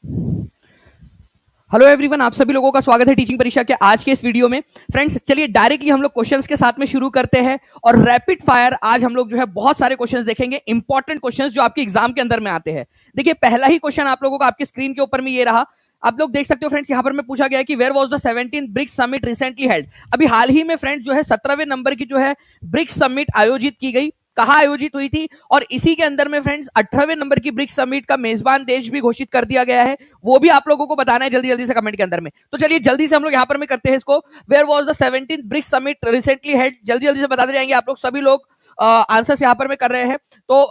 Hello everyone, आप सभी लोगों का स्वागत है टीचिंग परीक्षा के आज के इस वीडियो में। फ्रेंड्स, चलिए डायरेक्टली हम लोग क्वेश्चंस के साथ में शुरू करते हैं और रैपिड फायर आज हम लोग जो है बहुत सारे क्वेश्चंस देखेंगे, इंपॉर्टेंट क्वेश्चंस जो आपके एग्जाम के अंदर में आते हैं। देखिए, पहला ही क्वेश्चन आप लोगों का आपकी स्क्रीन के ऊपर में ये रहा। आप लोग देख सकते हो फ्रेंड्स, यहाँ पर मैं पूछा गया कि where was the 17th BRICS summit recently held. अभी हाल ही में फ्रेंड्स जो है 17वें नंबर की जो है ब्रिक्स समिट आयोजित की गई। कहाँ आयोजित हुई थी? और इसी के अंदर में फ्रेंड्स 18वें नंबर की ब्रिक्स समिट का मेजबान देश भी घोषित कर दिया गया है। वो भी आप लोगों को बताना है जल्दी जल्दी से कमेंट के अंदर में। तो चलिए जल्दी से हम लोग यहाँ पर में करते हैं इसको। Where was the 17th BRICS summit recently held, जल्दी जल्दी से बताते जाएंगे आप लोग सभी लोग। आंसर्स यहाँ पर में कर रहे हैं। तो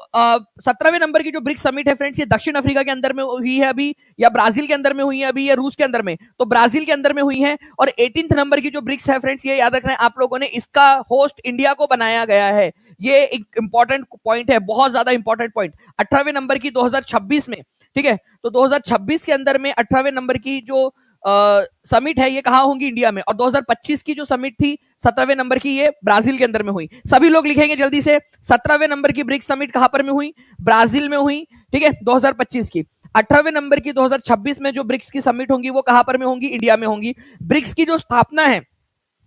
17वें नंबर की जो ब्रिक्स समिट है फ्रेंड्स, ये दक्षिण अफ्रीका के अंदर में हुई है अभी, या ब्राजील के अंदर में हुई है अभी, या रूस के अंदर में? तो ब्राजील के अंदर में हुई है। और 18th नंबर की जो ब्रिक्स है फ्रेंड्स, ये याद रखना है आप लोगों ने, इसका होस्ट इंडिया को बनाया गया है। ये एक इंपॉर्टेंट पॉइंट है, बहुत ज्यादा इंपॉर्टेंट पॉइंट। 18वें नंबर की 2026 में, ठीक है, तो 2026 के अंदर में 18वें नंबर की जो समिट है ये कहां होंगी? इंडिया में। और 2025 की जो समिट थी 17वें नंबर की, ये ब्राजील के अंदर में हुई। सभी लोग लिखेंगे जल्दी से, 17वें नंबर की ब्रिक्स समिट कहां पर में हुई? ब्राजील में हुई, ठीक है, 2025 की। 18वें नंबर की 2026 में जो ब्रिक्स की समिट होंगी वो कहां पर में होंगी? इंडिया में होंगी। ब्रिक्स की जो स्थापना है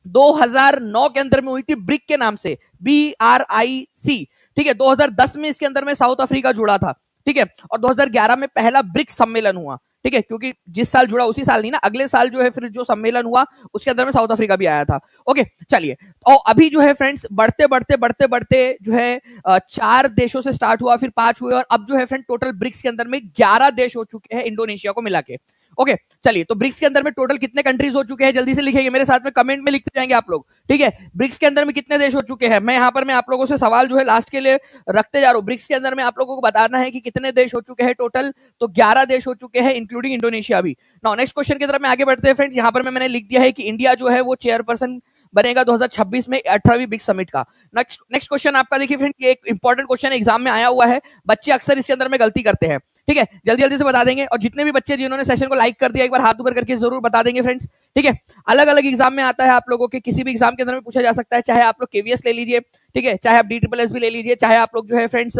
2009 के अंदर में हुई थी ब्रिक के नाम से, BRIC, ठीक है। 2010 में इसके अंदर में साउथ अफ्रीका जुड़ा था, ठीक है। और 2011 में पहला ब्रिक्स सम्मेलन हुआ, ठीक है, क्योंकि जिस साल जुड़ा उसी साल नहीं ना, अगले साल जो है फिर जो सम्मेलन हुआ उसके अंदर में साउथ अफ्रीका भी आया था। ओके, चलिए। और अभी जो है फ्रेंड्स बढ़ते बढ़ते बढ़ते बढ़ते जो है 4 देशों से स्टार्ट हुआ, फिर 5 हुए, और अब जो है फ्रेंड टोटल ब्रिक्स के अंदर में 11 देश हो चुके हैं, इंडोनेशिया को मिला के। ओके, चलिए, तो ब्रिक्स के अंदर में टोटल कितने कंट्रीज हो चुके हैं? जल्दी से लिखेंगे मेरे साथ में, कमेंट में लिखते जाएंगे आप लोग, ठीक है। ब्रिक्स के अंदर में कितने देश हो चुके हैं? मैं यहाँ पर मैं आप लोगों से सवाल जो है लास्ट के लिए रखते जा रहा हूँ। ब्रिक्स के अंदर में आप लोगों को बताना है कि कितने देश हो चुके हैं टोटल। तो 11 देश हो चुके हैं, इंक्लूडिंग इंडोनेशिया भी। नाउ नेक्स्ट क्वेश्चन की तरफ में आगे बढ़ते हैं फ्रेंड्स। यहाँ पर मैंने लिख दिया है कि इंडिया जो है वो चेयरपर्सन बनेगा 2026 में 18वीं ब्रिक्स समिट का। नेक्स्ट क्वेश्चन आपका देखिए फ्रेंड, ये एक इंपॉर्टेंट क्वेश्चन एग्जाम में आया हुआ है। बच्चे अक्सर इसके अंदर में गलती करते हैं, ठीक है, जल्दी जल्दी से बता देंगे। और जितने भी बच्चे जिन्होंने सेशन को लाइक कर दिया, एक बार हाथ ऊपर करके जरूर बता देंगे फ्रेंड्स, ठीक है। अलग अलग एग्जाम में आता है आप लोगों के, किसी भी एग्जाम के अंदर में पूछा जा सकता है, चाहे आप लोग केवीएस ले लीजिए, ठीक है, चाहे आप DSSS भी ले लीजिए, चाहे आप लोग जो है फ्रेंड्स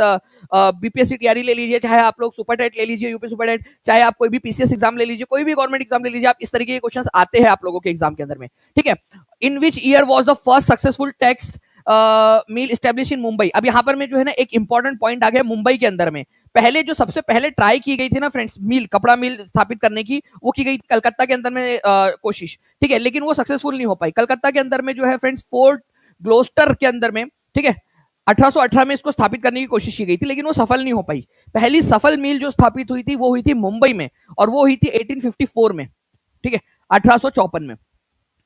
बीपीएससी टीआरई ले लीजिए, चाहे आप लोग सुपर टेट ले लीजिए, यूपी सुपर टेट, चाहे आप कोई भी पीसीएस एग्जाम ले लीजिए, कोई भी गवर्नमेंट एग्जाम ले लीजिए, आप इस तरीके के क्वेश्चंस आते हैं आप लोगों के एग्जाम के अंदर में, ठीक है। In which year was the first successful textile mill establish in Mumbai? अब यहाँ पर में जो है ना एक इंपॉर्टेंट पॉइंट आ गया मुंबई के अंदर में। पहले जो सबसे पहले ट्राई की गई थी ना फ्रेंड्स, मिल, कपड़ा मिल स्थापित करने की, वो की गई कलकत्ता के अंदर में कोशिश, ठीक है, लेकिन वो सक्सेसफुल नहीं हो पाई। कलकत्ता के अंदर में जो है फ्रेंड्स फोर्ट ग्लोस्टर के अंदर में, ठीक है, 1818 में इसको स्थापित करने की कोशिश की गई थी, लेकिन वो सफल नहीं हो पाई। पहली सफल मिल जो स्थापित हुई थी वो हुई थी मुंबई में, और वो हुई थी 1854 में, ठीक है, 1854 में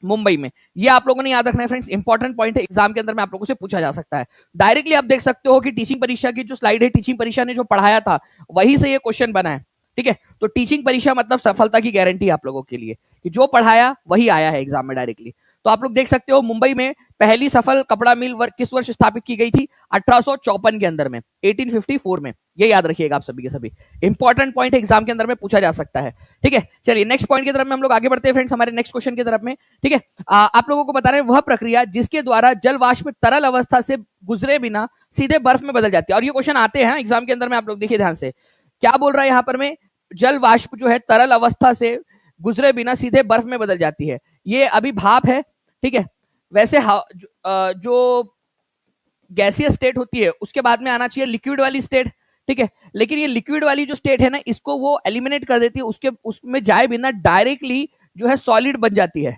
मुंबई में। ये आप लोगों ने याद रखना है फ्रेंड्स, इंपॉर्टेंट पॉइंट है, एग्जाम के अंदर में आप लोगों से पूछा जा सकता है। डायरेक्टली आप देख सकते हो कि टीचिंग परीक्षा की जो स्लाइड है, टीचिंग परीक्षा ने जो पढ़ाया था वही से ये क्वेश्चन बना है, ठीक है। तो टीचिंग परीक्षा मतलब सफलता की गारंटी आप लोगों के लिए, कि जो पढ़ाया वही आया है एग्जाम में डायरेक्टली। तो आप लोग देख सकते हो मुंबई में पहली सफल कपड़ा मिल किस वर्ष स्थापित की गई थी? 1854 के अंदर में, 1854 में। ये याद रखिएगा आप सभी के सभी, इंपॉर्टेंट पॉइंट एग्जाम के अंदर में पूछा जा सकता है, ठीक है। चलिए नेक्स्ट पॉइंट की तरफ में हम लोग आगे बढ़ते हैं फ्रेंड्स, हमारे नेक्स्ट क्वेश्चन की तरफ में, ठीक है। आप लोगों को बता रहे हैं वह प्रक्रिया जिसके द्वारा जल वाष्प तरल अवस्था से गुजरे बिना सीधे बर्फ में बदल जाती है। और ये क्वेश्चन आते हैं एग्जाम के अंदर में, आप लोग देखिए ध्यान से, क्या बोल रहा है यहाँ पर में? जल वाष्प जो है तरल अवस्था से गुजरे बिना सीधे बर्फ में बदल जाती है। ये अभी भाप है, ठीक है। वैसे जो गैसीय स्टेट होती है उसके बाद में आना चाहिए लिक्विड वाली स्टेट, ठीक है, लेकिन ये लिक्विड वाली जो स्टेट है ना, इसको वो एलिमिनेट कर देती है, उसके उसमें जाए बिना डायरेक्टली जो है सॉलिड बन जाती है,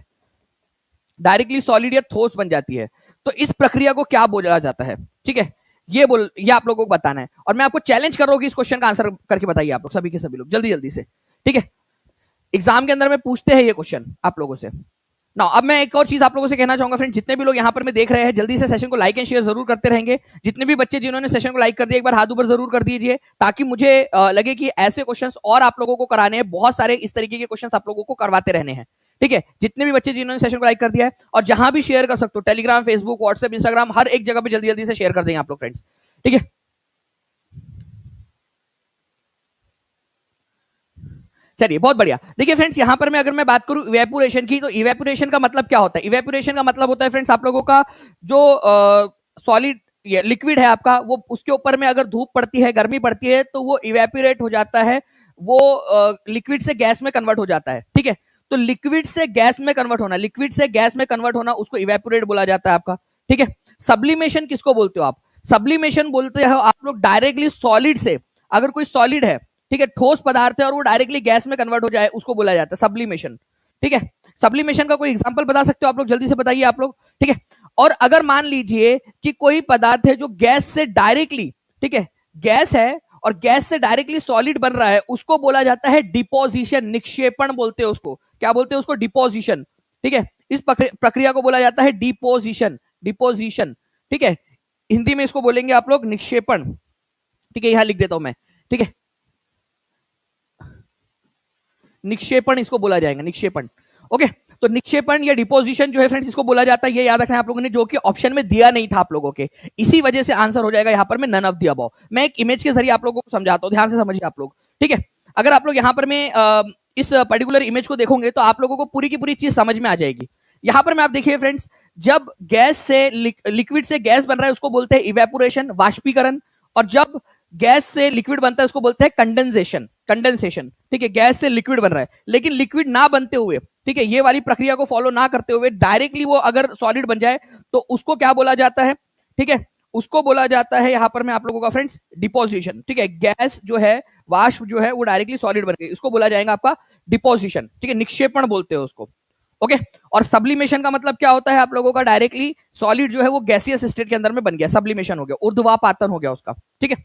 डायरेक्टली सॉलिड या ठोस बन जाती है। तो इस प्रक्रिया को क्या बोला जाता है, ठीक है, ये आप लोगों को बताना है। और मैं आपको चैलेंज कर रहा हूं कि इस क्वेश्चन का आंसर करके बताइए आप लोग सभी के सभी लोग, जल्दी जल्दी से, ठीक है। एग्जाम के अंदर में पूछते हैं ये क्वेश्चन आप लोगों से ना। अब मैं एक और चीज आप लोगों से कहना चाहूंगा फ्रेंड, जितने भी लोग यहाँ पर मैं देख रहे हैं, जल्दी से सेशन को लाइक एंड शेयर जरूर करते रहेंगे। जितने भी बच्चे जिन्होंने सेशन को लाइक कर दिया, एक बार हाथ ऊपर जरूर कर दीजिए, ताकि मुझे लगे कि ऐसे क्वेश्चंस और आप लोगों को कराने हैं, बहुत सारे इस तरीके के क्वेश्चंस आप लोगों को करवाते रहने हैं, ठीक है। जितने भी बच्चे जिन्होंने सेशन को लाइक कर दिया है, और जहां भी शेयर कर सकते हो, टेलीग्राम, फेसबुक, व्हाट्सएप, इंस्टाग्राम, हर एक जगह पे जल्दी जल्दी से शेयर कर देंगे आप लोग फ्रेंड्स, ठीक है। चलिए बहुत बढ़िया। देखिए फ्रेंड्स, यहां पर मैं अगर मैं बात करूं इवेपोरेशन की, तो इवेपोरेशन का मतलब क्या होता है? इवेपोरेशन का मतलब होता है फ्रेंड्स आप लोगों का जो सॉलिड लिक्विड है आपका, वो उसके ऊपर में अगर धूप पड़ती है, गर्मी पड़ती है, तो वो इवेपोरेट हो जाता है वो लिक्विड से गैस में कन्वर्ट हो जाता है, ठीक है। तो लिक्विड से गैस में कन्वर्ट होना, लिक्विड से गैस में कन्वर्ट होना, उसको इवेपोरेट बोला जाता है आपका, ठीक है। सब्लिमेशन किसको बोलते हो आप? सब्लिमेशन बोलते हो आप लोग डायरेक्टली सॉलिड से, अगर कोई सॉलिड है, ठीक है, ठोस पदार्थ है और वो डायरेक्टली गैस में कन्वर्ट हो जाए, उसको बोला जाता है सब्लिमेशन, ठीक है। सब्लिमेशन का कोई एग्जांपल बता सकते हो आप लोग? जल्दी से बताइए आप लोग, ठीक है। और अगर मान लीजिए कि कोई पदार्थ है जो गैस से डायरेक्टली, ठीक है, गैस है और गैस से डायरेक्टली सॉलिड बन रहा है, उसको बोला जाता है डिपोजिशन, निक्षेपण बोलते हैं उसको। क्या बोलते हैं उसको? डिपोजिशन, ठीक है। इस प्रक्रिया को बोला जाता है डिपोजिशन, डिपोजिशन, ठीक है। हिंदी में इसको बोलेंगे आप लोग निक्षेपण, ठीक है, यहां लिख देता हूं मैं, ठीक है। निक्षेपण इसको बोला जाएगा, निक्षेपण, ओके। तो निक्षेपण या डिपोजिशन जो है फ्रेंड्स, इसको बोला जाता है, ये याद रखना है आप लोगों ने, जो कि ऑप्शन में दिया नहीं था आप लोगों के, इसी वजह से आंसर हो जाएगा यहां पर में नन ऑफ द अबव। मैं एक इमेज के जरिए आप लोगों को समझाता हूं, ध्यान से समझिए आप लोग, ठीक है। अगर आप लोग यहां पर में इस पर्टिकुलर इमेज को देखोगे तो आप लोगों को पूरी की पूरी चीज समझ में आ जाएगी। यहां पर में आप देखिए फ्रेंड्स, जब गैस से लिक्विड से गैस बन रहा है उसको बोलते हैं इवेपोरेशन, वाष्पीकरण। और जब गैस से लिक्विड बनता है उसको बोलते हैं कंडेंसेशन, कंडेंसेशन, ठीक है। गैस से लिक्विड बन रहा है, लेकिन लिक्विड ना बनते हुए, ठीक है, ये वाली प्रक्रिया को फॉलो ना करते हुए डायरेक्टली वो अगर सॉलिड बन जाए तो उसको क्या बोला जाता है, ठीक है, उसको बोला जाता है यहां पर मैं आप लोगों का फ्रेंड्स डिपोजिशन, ठीक है। गैस जो है, वाष्प जो है, वो डायरेक्टली सॉलिड बन गई, इसको बोला जाएगा आपका डिपोजिशन, ठीक है, निक्षेपण बोलते हैं उसको, ओके। और सब्लिमेशन का मतलब क्या होता है आप लोगों का? डायरेक्टली सॉलिड जो है वो गैसियस स्टेट के अंदर में बन गया, सब्लिमेशन हो गया, ऊर्ध्वापातन हो गया उसका, ठीक है।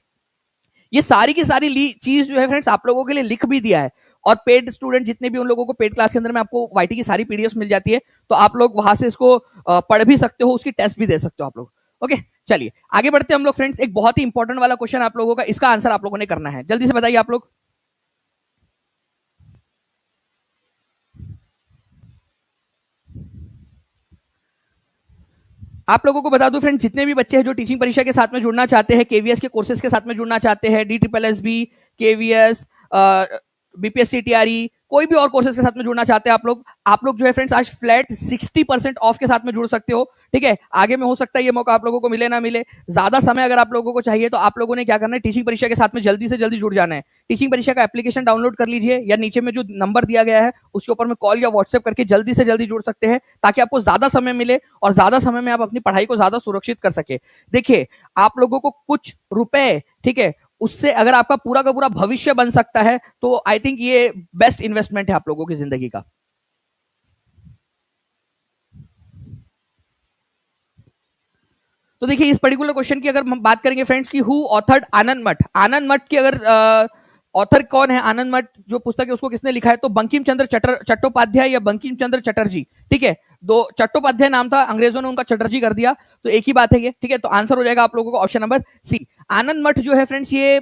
ये सारी की सारी चीज जो है फ्रेंड्स आप लोगों के लिए लिख भी दिया है, और पेड स्टूडेंट जितने भी, उन लोगों को पेड क्लास के अंदर में आपको वाईटी की सारी पीडीएफ मिल जाती है, तो आप लोग वहां से इसको पढ़ भी सकते हो, उसकी टेस्ट भी दे सकते हो आप लोग, ओके। चलिए आगे बढ़ते हैं हम लोग फ्रेंड्स। एक बहुत ही इंपॉर्टेंट वाला क्वेश्चन आप लोगों का, इसका आंसर आप लोगों ने करना है, जल्दी से बताइए आप लोग। आप लोगों को बता दूं फ्रेंड, जितने भी बच्चे हैं जो टीचिंग परीक्षा के साथ में जुड़ना चाहते हैं, केवीएस के कोर्सेज के साथ में जुड़ना चाहते हैं, D triple S B, KVS, BPSC TRE, कोई भी और कोर्सेज के साथ में जुड़ना चाहते हैं आप लोग जो है फ्रेंड्स आज फ्लैट 60% ऑफ के साथ में जुड़ सकते हो, ठीक है। आगे में हो सकता है ये मौका आप लोगों को मिले ना मिले, ज्यादा समय अगर आप लोगों को चाहिए तो आप लोगों ने क्या करना है, टीचिंग परीक्षा के साथ में जल्दी से जल्दी जुड़ जाना है। टीचिंग परीक्षा का एप्लीकेशन डाउनलोड कर लीजिए, या नीचे में जो नंबर दिया गया है उसके ऊपर में कॉल या व्हाट्सएप करके जल्दी से जल्दी जुड़ सकते हैं, ताकि आपको ज्यादा समय मिले और ज्यादा समय में आप अपनी पढ़ाई को ज्यादा सुरक्षित कर सके। देखिए आप लोगों को कुछ रुपए, ठीक है, उससे अगर आपका पूरा का पूरा भविष्य बन सकता है, तो आई थिंक ये बेस्ट इन्वेस्टमेंट है आप लोगों की जिंदगी का। तो देखिए इस पर्टिकुलर क्वेश्चन की अगर हम बात करेंगे फ्रेंड्स की हु ऑथर्ड आनंद मठ, आनंद मठ की अगर ऑथर कौन है, आनंद मठ जो पुस्तक है उसको किसने लिखा है, तो बंकिम चंद्र चट्टोपाध्याय या बंकिम चंद्र चटर्जी, ठीक है। दो चट्टोपाध्याय नाम था, अंग्रेजों ने उनका चटर्जी कर दिया, तो एक ही बात है ये, ठीक है। तो आंसर हो जाएगा आप लोगों को ऑप्शन नंबर सी। आनंद मठ जो है फ्रेंड्स ये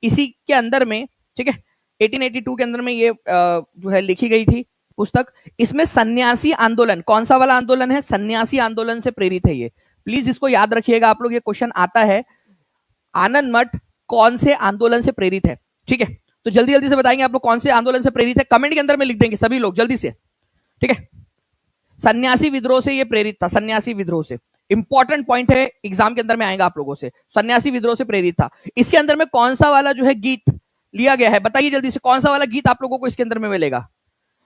इसी के अंदर में, ठीक है, 1882 के अंदर में ये जो है लिखी गई थी पुस्तक। इसमें सन्यासी आंदोलन, कौन सा वाला आंदोलन है, सन्यासी आंदोलन से प्रेरित है ये, प्लीज इसको याद रखिएगा आप लोग, ये क्वेश्चन आता है, आनंद मठ कौन से आंदोलन से प्रेरित है, ठीक है। तो जल्दी जल्दी से बताएंगे आप लोग कौन से आंदोलन से प्रेरित है, कमेंट के अंदर में लिख देंगे सभी लोग जल्दी से, ठीक है। सन्यासी विद्रोह से ये प्रेरित था, सन्यासी विद्रोह से, इंपॉर्टेंट पॉइंट है, एग्जाम के अंदर में आएगा आप लोगों से, सन्यासी विद्रोह से प्रेरित था। इसके अंदर में कौन सा वाला जो है गीत लिया गया है, बताइए जल्दी से, कौन सा वाला गीत आप लोगों को इसके अंदर में मिलेगा?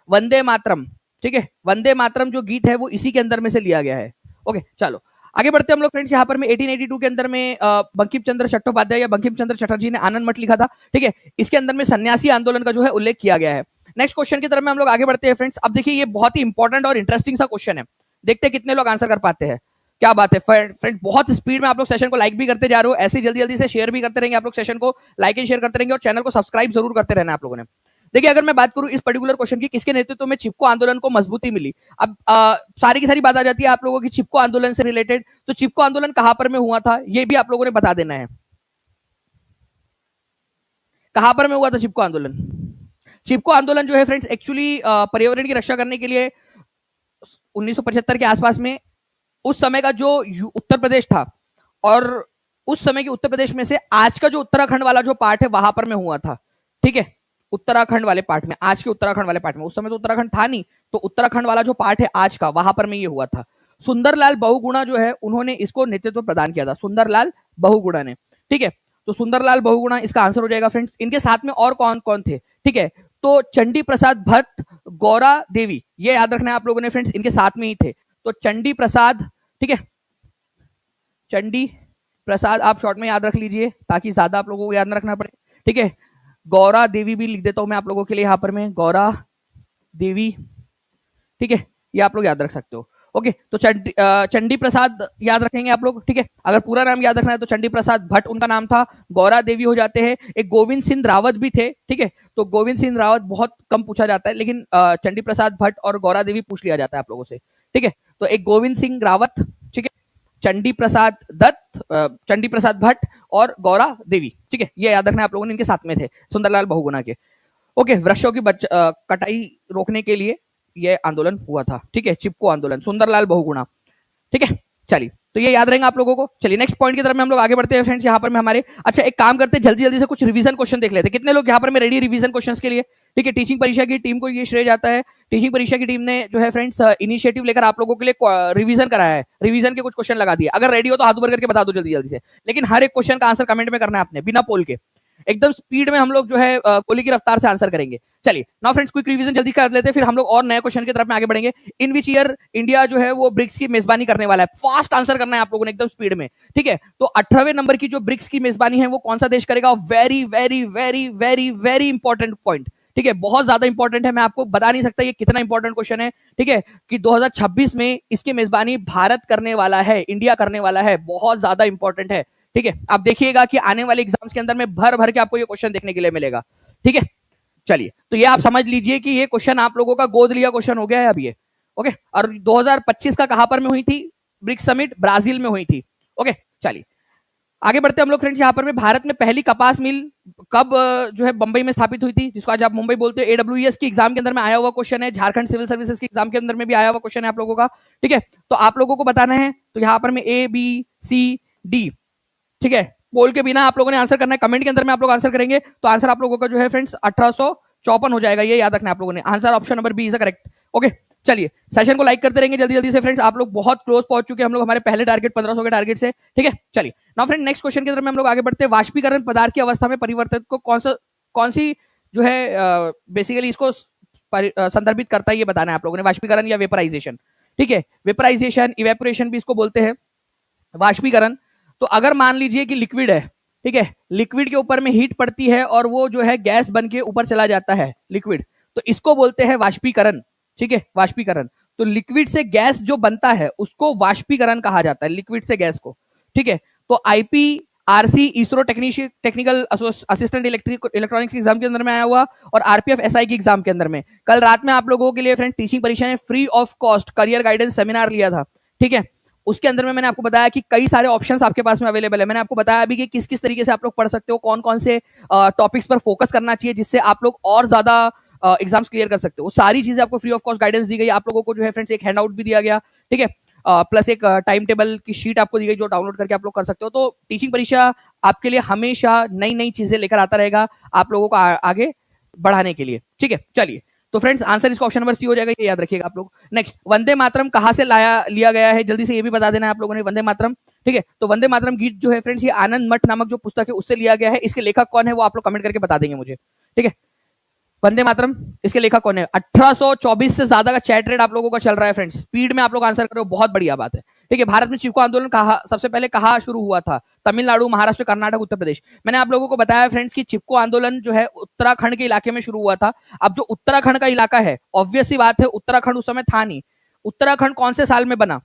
वंदे मातरम, ठीक है, वंदे मातरम जो गीत है वो इसी के अंदर में से लिया गया है, ओके। चलो आगे बढ़ते हम लोग फ्रेंड्स। यहाँ पर में 1882 के अंदर में बंकिम चंद्र चट्टोपाध्याय या बंकिम चंद्र चटर्जी ने आनंद मठ लिखा था, ठीक है। इसके अंदर में सन्यासी आंदोलन का जो है उल्लेख किया गया है। नेक्स्ट क्वेश्चन की तरफ में हम लोग आगे बढ़ते हैं फ्रेंड्स। अब देखिए ये बहुत ही इंपॉर्टेंट और इंटरेस्टिंग सा क्वेश्चन है, देखते हैं कितने लोग आंसर कर पाते हैं। क्या बात है फ्रेंड, बहुत स्पीड में आप लोग सेशन को लाइक भी करते जा रहे हो, ऐसे जल्दी जल्दी से शेयर भी करते रहेंगे आप लोग, सेशन को लाइक एंड शेयर करते रहेंगे, और चैनल को सब्सक्राइब जरूर करते रहना आप लोगों ने। देखिए अगर मैं बात करूं इस पर्टिकुलर क्वेश्चन की, किसके नेतृत्व में चिपको आंदोलन को मजबूती मिली, अब सारी की सारी बात आ जाती है आप लोगों की चिपको आंदोलन से रिलेटेड। तो चिपको आंदोलन कहां पर में हुआ था, ये भी आप लोगों ने बता देना है, कहां पर में हुआ था चिपको आंदोलन। चिपको आंदोलन जो है फ्रेंड्स एक्चुअली पर्यावरण की रक्षा करने के लिए 1975 के आसपास में, उस समय का जो उत्तर प्रदेश था, और उस समय के उत्तर प्रदेश में से आज का जो उत्तराखंड वाला जो पार्ट है वहां पर में हुआ था, ठीक है। उत्तराखंड वाले पार्ट में, आज के उत्तराखंड वाले पार्ट में, उस समय तो उत्तराखंड था नहीं, तो उत्तराखंड वाला जो पार्ट है आज का, वहां पर में ये हुआ था। सुंदरलाल बहुगुणा जो है उन्होंने इसको नेतृत्व प्रदान किया था, सुंदरलाल बहुगुणा ने, ठीक है। तो सुंदरलाल बहुगुणा इसका आंसर हो जाएगा फ्रेंड्स। इनके साथ में और कौन कौन थे, ठीक है, तो चंडी प्रसाद भट्ट, गौरा देवी, ये याद रखना है आप लोगों ने फ्रेंड्स, इनके साथ में ही थे। तो चंडी प्रसाद, ठीक है, चंडी प्रसाद आप शॉर्ट में याद रख लीजिए ताकि ज्यादा आप लोगों को याद ना रखना पड़े, ठीक है। गौरा देवी भी लिख देता हूं मैं आप लोगों के लिए यहां पर, मैं गौरा देवी, ठीक है, ये आप लोग याद रख सकते हो। ओके, तो चंडी प्रसाद याद रखेंगे आप लोग, ठीक है। अगर पूरा नाम याद रखना है तो चंडी प्रसाद भट्ट उनका नाम था, गौरा देवी हो जाते हैं। एक गोविंद सिंह रावत भी थे, ठीक है, तो गोविंद सिंह रावत बहुत कम पूछा जाता है, लेकिन चंडी प्रसाद भट्ट और गौरा देवी पूछ लिया जाता है आप लोगों से, ठीक है। तो एक गोविंद सिंह रावत, ठीक है, चंडी प्रसाद दत्त, चंडी प्रसाद भट्ट और गौरा देवी, ठीक है, ये याद रखना आप लोगों ने, इनके साथ में थे सुंदरलाल बहुगुणा के। ओके, वृक्षों की कटाई रोकने के लिए ये आंदोलन हुआ था, ठीक है, चिपको आंदोलन, सुंदरलाल बहुगुणा, ठीक है। चलिए, तो ये याद रहेंगे आप लोगों को। चलिए नेक्स्ट पॉइंट की तरफ में हम लोग आगे बढ़ते हैं फ्रेंड्स। यहाँ पर मैं हमारे, अच्छा एक काम करते हैं, जल्दी जल्दी से कुछ रिवीजन क्वेश्चन देख लेते हैं। कितने लोग यहाँ पर मैं रेडी रिवीजन क्वेश्चंस के लिए, ठीक है। टीचिंग परीक्षा की टीम को ये श्रेय जाता है, टीचिंग परीक्षा की टीम ने जो है फ्रेंड्स इनिशिएटिव लेकर आप लोगों के लिए रिवीजन कराया है, रिवीजन के कुछ क्वेश्चन लगा दिए। अगर रेडी हो तो हाथ ऊपर करके बता दो जल्दी जल्दी से, लेकिन हर एक क्वेश्चन का आंसर कमेंट में करना है आपने, बिना पोल के, एकदम स्पीड में हम लोग जो है गोली की रफ्तार से आंसर करेंगे। चलिए नाउ फ्रेंड्स, क्विक रिवीजन जल्दी कर लेते हैं, फिर हम लोग और नए क्वेश्चन की तरफ में आगे बढ़ेंगे। इन विच ईयर इंडिया जो है वो ब्रिक्स की मेजबानी करने वाला है, फास्ट आंसर करना है आप लोगों ने एकदम स्पीड में, ठीक है। तो 18वें नंबर की जो ब्रिक्स की मेजबानी है वो कौन सा देश करेगा? Very very very very very important point, ठीक है, बहुत ज्यादा इंपॉर्टेंट है, मैं आपको बता नहीं सकता ये कितना इंपॉर्टेंट क्वेश्चन है, ठीक है, कि 2026 में इसकी मेजबानी भारत करने वाला है, इंडिया करने वाला है, बहुत ज्यादा इंपॉर्टेंट है, ठीक है। आप देखिएगा कि आने वाले एग्जाम्स के अंदर में भर भर के आपको ये क्वेश्चन देखने के लिए मिलेगा, ठीक है। चलिए, तो ये आप समझ लीजिए कि ये क्वेश्चन आप लोगों का गोद लिया क्वेश्चन हो गया है अब ये, ओके। और 2025 का कहां पर में हुई थी ब्रिक्स समिट? ब्राजील में हुई थी, ओके। चलिए आगे बढ़ते हम लोग फ्रेंड्स। यहाँ पर में भारत में पहली कपास मिल कब जो है बंबई में स्थापित हुई थी, जिसको आज आप मुंबई बोलते हैं? AWS की एग्जाम के अंदर में आया हुआ क्वेश्चन है, झारखंड सिविल सर्विसेज की एग्जाम के अंदर में भी आया हुआ क्वेश्चन है आप लोगों का, ठीक है। तो आप लोगों को बताना है, तो यहाँ पर में ABCD, ठीक है, पोल के बिना आप लोगों ने आंसर करना है, कमेंट के अंदर में आप लोग आंसर करेंगे तो आंसर आप लोगों का जो है फ्रेंड्स 1854 हो जाएगा, ये याद रखना है आप लोगों ने। Answer option number B is correct, okay. चलिए सेशन को लाइक करते रहेंगे जल्दी जल्दी से फ्रेंड्स, आप लोग बहुत क्लोज पहुंच चुके हैं हम लोग हमारे पहले टारगेट 1500 के टारगेट से, ठीक है। चलिए नाउ फ्रेंड नेक्स्ट क्वेश्चन की तरफ में हम लोग आगे बढ़ते हैं। वाष्पीकरण पदार्थ की अवस्था में परिवर्तन को कौन सी जो है बेसिकली इसको संदर्भित करता है, ये बताना है आप लोगों ने। वाष्पीकरण या वेपराइजेशन, ठीक है, वेपराइजेशन, इवेपोरेशन भी इसको बोलते हैं, वाष्पीकरण। तो अगर मान लीजिए कि लिक्विड है, ठीक है, लिक्विड के ऊपर में हीट पड़ती है और वो जो है गैस बन के ऊपर चला जाता है लिक्विड, तो इसको बोलते हैं वाष्पीकरण, ठीक है, वाष्पीकरण। तो लिक्विड से गैस जो बनता है उसको वाष्पीकरण कहा जाता है, लिक्विड से गैस को, ठीक है। तो IPRC ISRO technical assistant electronics की एग्जाम के अंदर में आया हुआ, और RPF SI की एग्जाम के अंदर में कल रात में आप लोगों के लिए फ्रेंड टीचिंग परीक्षा ने free of cost career guidance seminar लिया था, ठीक है। उसके अंदर में मैंने आपको बताया कि कई सारे ऑप्शंस आपके पास में अवेलेबल है। मैंने आपको बताया अभी कि किस किस तरीके से आप लोग पढ़ सकते हो, कौन कौन से टॉपिक्स पर फोकस करना चाहिए जिससे आप लोग और ज्यादा एग्जाम्स क्लियर कर सकते हो। वो सारी चीजें आपको फ्री ऑफ कॉस्ट गाइडेंस दी गई। आप लोगों को जो है फ्रेंड्स एक हैंडआउट भी दिया गया, ठीक है, प्लस एक टाइम टेबल की शीट आपको दी गई जो डाउनलोड करके आप लोग कर सकते हो। तो टीचिंग परीक्षा आपके लिए हमेशा नई नई चीजें लेकर आता रहेगा आप लोगों को आगे बढ़ाने के लिए, ठीक है। चलिए तो फ्रेंड्स आंसर इसका ऑप्शन नंबर सी हो जाएगा, ये याद रखिएगा आप लोग। नेक्स्ट, वंदे मातरम कहां से लिया गया है, जल्दी से ये भी बता देना है आप लोगों ने। वंदे मातरम, ठीक है, तो वंदे मातरम गीत जो है फ्रेंड्स ये आनंद मठ नामक जो पुस्तक है उससे लिया गया है। इसके लेखक कौन है वो आप लोग कमेंट करके बता देंगे मुझे, ठीक है। वंदे मातरम इसके लेखक कौन है? 1824 से ज्यादा का चैट रेट आप लोगों का चल रहा है फ्रेंड्स, स्पीड में आप लोग आंसर करो, बहुत बढ़िया बात है, ठीक है। भारत में चिपको आंदोलन सबसे पहले कहां शुरू हुआ था? तमिलनाडु, महाराष्ट्र, कर्नाटक, उत्तर प्रदेश। मैंने आप लोगों को बताया फ्रेंड्स कि चिपको आंदोलन जो है उत्तराखंड के इलाके में शुरू हुआ था। अब जो उत्तराखंड का इलाका है, ऑब्वियस सी बात है उत्तराखंड उस समय था नहीं। उत्तराखंड कौन से साल में बना